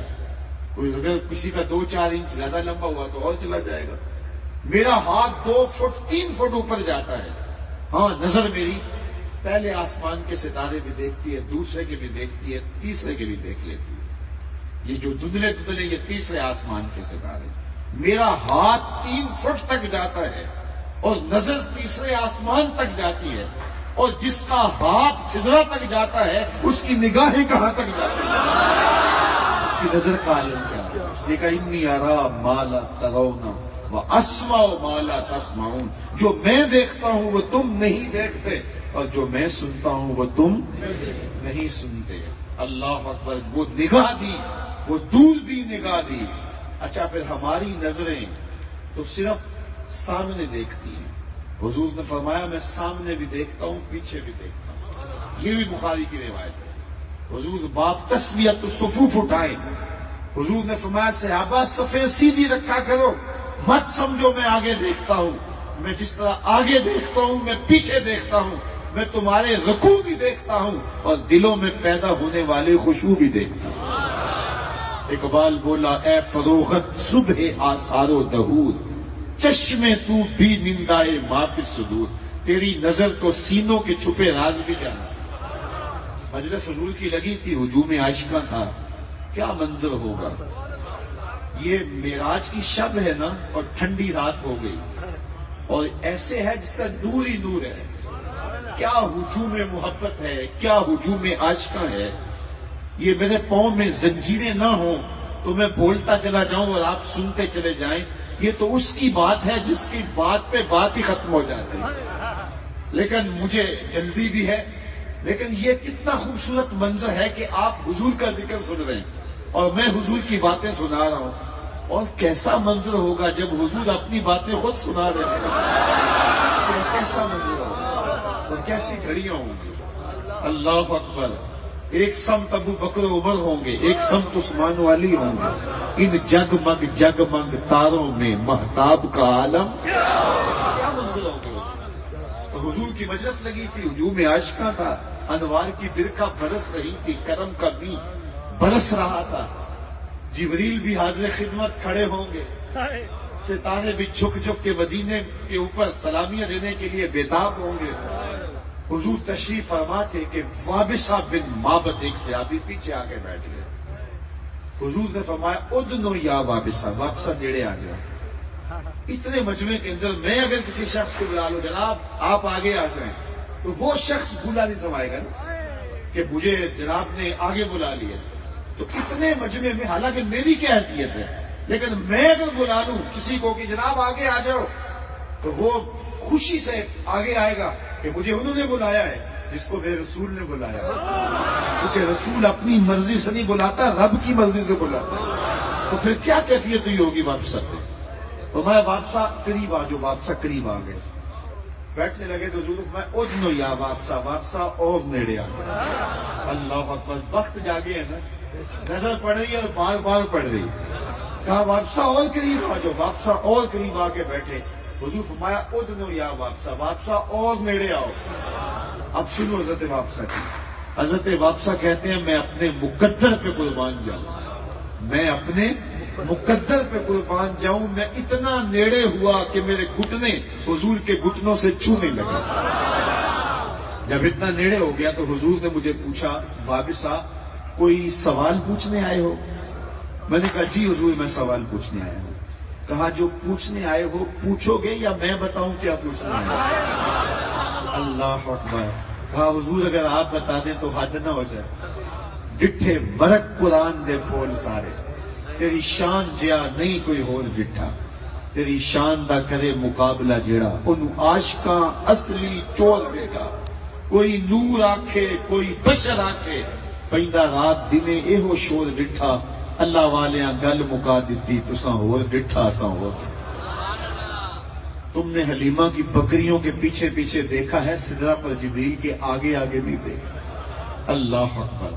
اگر کسی کا 2-4 انچ زیادہ لمبا ہوا تو اور چلا جائے گا. میرا ہاتھ 2 فٹ 3 فٹ اوپر جاتا ہے. ہاں نظر میری پہلے آسمان کے ستارے بھی دیکھتی ہے، دوسرے کے بھی دیکھتی ہے، تیسرے کے بھی دیکھ لیتی ہے. یہ جو دندلے دندلے یہ تیسرے آسمان کے ستارے. میرا ہاتھ 3 فٹ تک جاتا ہے اور نظر تیسرے آسمان تک جاتی ہے، اور جس کا ہاتھ سدرا تک جاتا ہے اس کی نگاہیں کہاں تک جاتی ہیں؟ اس کی نظر کا عالم کیا ہے؟ اس نے کہا انی ارا ما لا ترون واسمع ما لا تسمعون. جو میں دیکھتا ہوں وہ تم نہیں دیکھتے اور جو میں سنتا ہوں وہ تم نہیں سنتے. اللہ اکبر. وہ نگاہ دی، وہ دور بھی نگاہ دی. اچھا پھر ہماری نظریں تو صرف سامنے دیکھتی ہیں. حضور نے فرمایا میں سامنے بھی دیکھتا ہوں، پیچھے بھی دیکھتا ہوں. یہ بھی بخاری کی روایت ہے. حضور باب تسویۃ الصفوف اٹھائے. حضور نے فرمایا صحابہ صفیں سیدھی رکھا کرو، مت سمجھو میں آگے دیکھتا ہوں. میں جس طرح آگے دیکھتا ہوں میں پیچھے دیکھتا ہوں. میں تمہارے رکوع بھی دیکھتا ہوں اور دلوں میں پیدا ہونے والے خوشبو بھی دیکھتا ہوں. اقبال بولا اے فروغت صبح آثار و دہور، چشمے تو بھی نندائے ما فی الصدور. تیری نظر تو سینوں کے چھپے راز بھی جانا. مجلس حضور کی لگی تھی، ہجوم عاشقاں تھا. کیا منظر ہوگا؟ یہ معراج کی شب ہے نا اور ٹھنڈی رات ہو گئی اور ایسے ہے جس کا نور ہی نور ہے. کیا ہجوم محبت ہے، کیا ہجوم عاشقاں ہے. یہ میرے پاؤں میں زنجیریں نہ ہوں تو میں بولتا چلا جاؤں اور آپ سنتے چلے جائیں. یہ تو اس کی بات ہے جس کی بات پہ بات ہی ختم ہو جاتی ہے. لیکن مجھے جلدی بھی ہے. لیکن یہ کتنا خوبصورت منظر ہے کہ آپ حضور کا ذکر سن رہے ہیں اور میں حضور کی باتیں سنا رہا ہوں. اور کیسا منظر ہوگا جب حضور اپنی باتیں خود سنا رہے ہیں. کیسا منظر ہوگا اور کیسی گھڑیاں ہوں گی. اللہ اکبر. ایک سمت ابو بکر عمر ہوں گے، ایک سمت عثمان والی ہوں گے. ان جگمگ جگمگ تاروں میں مہتاب کا عالم کیا منظر ہوں گے. تو حضور کی مجلس لگی تھی، ہجوم عاشقاں تھا. انوار کی برکھا برس رہی تھی، کرم کا بھی برس رہا تھا. جبریل بھی حاضر خدمت کھڑے ہوں گے. ستارے بھی جھک جھک کے مدینے کے اوپر سلامیاں دینے کے لیے بےتاب ہوں گے. حضور تشریف فرما تھے کہ وابصہ بن معبد ایک صحابی پیچھے آ کے بیٹھ گئے. حضور نے فرمایا ادنو یا وابصہ، وابصہ نیڑے آ جاؤ. اتنے مجمع کے اندر میں اگر کسی شخص کو بلا لوں جناب آپ آگے آ جائیں تو وہ شخص بھولا نہیں سمائے گا نا کہ مجھے جناب نے آگے بلا لیا. تو اتنے مجمع میں حالانکہ میری کیا حیثیت ہے، لیکن میں اگر بلا لوں کسی کو کہ جناب آگے آ جاؤ، تو وہ خوشی سے آگے آئے گا کہ مجھے انہوں نے بلایا ہے جس کو میرے رسول نے بلایا. کیونکہ رسول اپنی مرضی سے نہیں بلاتا، رب کی مرضی سے بلاتا. تو پھر کیا کیفیت ہوئی ہوگی واپس پہ. تو میں واپسا قریب آ جو، واپسا قریب آ گئے، بیٹھنے لگے تو حضور میں ادنو یا واپسا اور نیڑے آ گئے. اللہ اکبر، وقت جاگے ہے نا، نظر پڑ رہی ہے اور بار بار پڑ رہی ہے. کہا واپسا اور قریب آ جو، واپسا اور قریب آ کے بیٹھے. حضور فرمایا ادنو یا واپسا اور نیڑے آؤ. اب سنو حضرت واپسا کی. حضرت واپسا کہتے ہیں میں اپنے مقدر پہ قربان جاؤں، میں اپنے مقدر پہ قربان جاؤں. میں اتنا نیڑے ہوا کہ میرے گھٹنے حضور کے گھٹنوں سے چھونے لگے. جب اتنا نیڑے ہو گیا تو حضور نے مجھے پوچھا وابسا کوئی سوال پوچھنے آئے ہو؟ میں نے کہا جی حضور میں سوال پوچھنے آیا ہوں. کہا جو پوچھنے آئے ہو پوچھو گے یا میں بتاؤں کیا پوچھنے آئے ہو؟ اللہ اکبر. کہا حضور اگر آپ بتا دیں تو حد نہ ہو جائے. ڈٹھے ورق قرآن دے پھول سارے، تیری شان جیا نہیں کوئی ہور ڈٹھا. تیری شان دا کرے مقابلہ جیڑا انہوں عاشقاں اصلی چول بیٹا. کوئی نور آکھے کوئی بشر آکھے، پیندا رات دنے ایہو شور ڈٹھا. اللہ والیاں گل مکا دیتی تساں ہور ڈٹھا اساں ہور. تم نے حلیمہ کی بکریوں کے پیچھے پیچھے دیکھا ہے، سدرہ پر جبریل کے آگے آگے نہیں دیکھا. اللہ اکبر.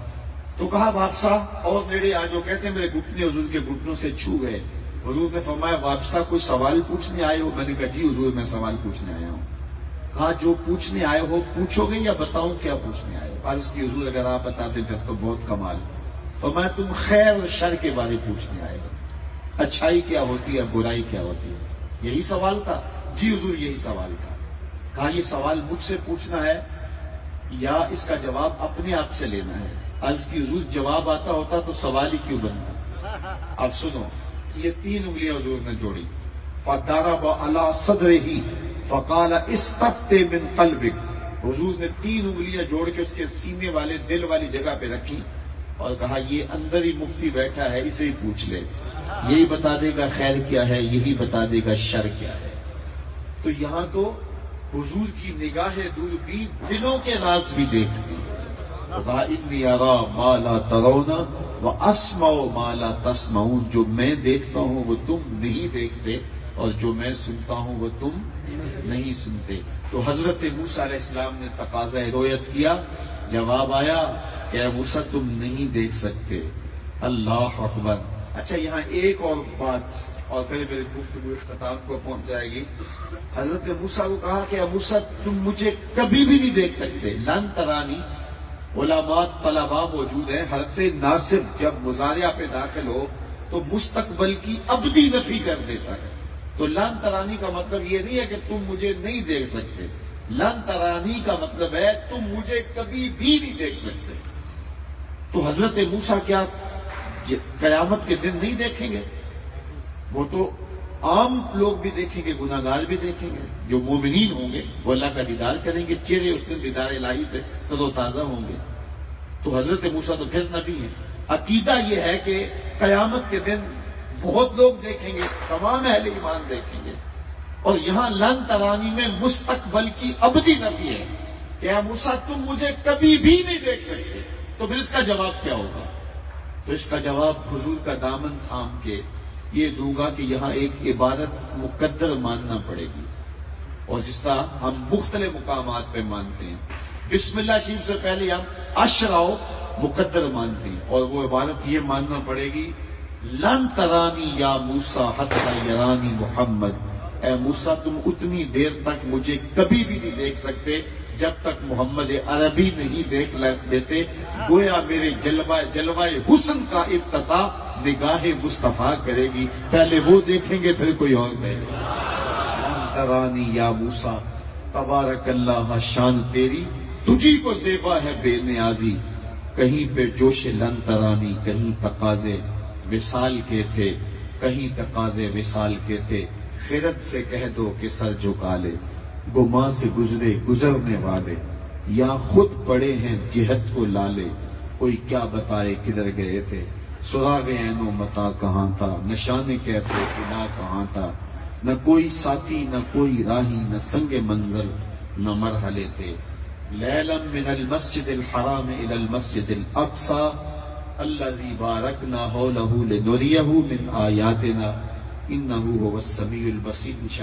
تو کہا واپسا اور نیڑے آ جو. کہتے ہیں میرے گھٹنے حضور کے گھٹنوں سے چھو گئے. حضور نے فرمایا واپسا کوئی سوال پوچھنے آئے ہو؟ میں نے کہا جی حضور میں سوال پوچھنے آیا ہوں. کہا جو پوچھنے آئے ہو پوچھو گے یا بتاؤں کیا پوچھنے آئے ہو؟ عرض کی حضور اگر آپ بتاتے پھر تو بہت کمال. فرمایا تم خیر و شر کے بارے پوچھنے آئے ہو، اچھائی کیا ہوتی ہے برائی کیا ہوتی ہے، یہی سوال تھا؟ جی حضور یہی سوال تھا. کہا یہ سوال مجھ سے پوچھنا ہے یا اس کا جواب اپنے آپ سے لینا ہے؟ عرض کی حضور جواب آتا ہوتا تو سوال ہی کیوں بنتا. اب سنو، یہ 3 انگلیاں حضور نے جوڑی. فَضَرَبَ عَلَى صَدْرِهِ فَقَالَ اسْتَفْتِ مِنْ قَلْبِكَ. حضور نے 3 انگلیاں جوڑ کے اس کے سینے والے دل والی جگہ پہ رکھی اور کہا یہ اندر ہی مفتی بیٹھا ہے، اسے ہی پوچھ لے، یہی بتا دے گا خیر کیا ہے، یہی بتا دے گا شر کیا ہے. تو یہاں تو حضور کی نگاہ دوربین دلوں کے راز بھی دیکھتی ہے. کہا انی ارا ما لا ترون واسمع ما لا تسمعون. جو میں دیکھتا ہوں وہ تم نہیں دیکھتے اور جو میں سنتا ہوں وہ تم نہیں سنتے. تو حضرت موسیٰ علیہ السلام نے تقاضا رویت کیا. جواب آیا کہ اے موسیٰ تم نہیں دیکھ سکتے. اللہ اکبر. اچھا یہاں ایک اور بات اور پھر میری گفتگو اختتام کو پہنچ جائے گی. حضرت موسیٰ کو کہا کہ اے موسیٰ تم مجھے کبھی بھی نہیں دیکھ سکتے. لن ترانی علماء طلباء موجود ہیں. حرف ناصب جب مضارع پہ داخل ہو تو مستقبل کی ابدی نفی کر دیتا ہے. تو لن ترانی کا مطلب یہ نہیں ہے کہ تم مجھے نہیں دیکھ سکتے. لن ترانی کا مطلب ہے تم مجھے کبھی بھی نہیں دیکھ سکتے. تو حضرت موسیٰ کیا قیامت کے دن نہیں دیکھیں گے؟ وہ تو عام لوگ بھی دیکھیں گے، گناہگار بھی دیکھیں گے. جو مومنین ہوں گے وہ اللہ کا دیدار کریں گے، چہرے اس دن دیدار الہی سے تر و تازہ ہوں گے. تو حضرت موسیٰ تو پھر نبی ہیں. عقیدہ یہ ہے کہ قیامت کے دن بہت لوگ دیکھیں گے، تمام اہل ایمان دیکھیں گے. اور یہاں لن ترانی میں مستقبل کی ابدی نفی ہے کہ اے موسیٰ تم مجھے کبھی بھی نہیں دیکھ سکتے. تو پھر اس کا جواب کیا ہوگا؟ تو اس کا جواب حضور کا دامن تھام کے یہ دوں گا کہ یہاں ایک عبادت مقدر ماننا پڑے گی. اور جس طرح ہم مختلف مقامات پہ مانتے ہیں، بسم اللہ شریف سے پہلے ہم اشراؤ مقدر مانتے ہیں، اور وہ عبادت یہ ماننا پڑے گی لن ترانی یا موسیٰ حتی یرانی محمد. اے موسیٰ تم اتنی دیر تک مجھے کبھی بھی نہیں دیکھ سکتے جب تک محمد عربی نہیں دیکھ لیتے. گویا میرے جلوہ حسن کا افتتاح نگاہ مصطفیٰ کرے گی. پہلے وہ دیکھیں گے پھر کوئی اور دیکھے گا. ترانی یا موسیٰ تبارک اللہ شان تیری تجھی کو زیبا ہے بے نیازی. کہیں پہ جوش لن ترانی کہیں تقاضے وصال کے تھے، کہیں تقاضے وصال کے تھے. خیرت سے کہہ دو کہ سر جھکا لے، گما سے گزرے گزرنے والے یا خود پڑے ہیں جہت کو لالے، کوئی کیا بتائے کدھر گئے تھے، سراغ عین و متا کہاں تھا، نشان کیف و قنا کہاں تھا، نہ کوئی ساتھی نہ کوئی راہی، نہ سنگ منزل نہ مرحلے تھے۔ لیلا من المسجد الحرام الى المسجد الاقصى الذي باركنا حوله لنريه من آیاتنا انه هو السمیع البصیر۔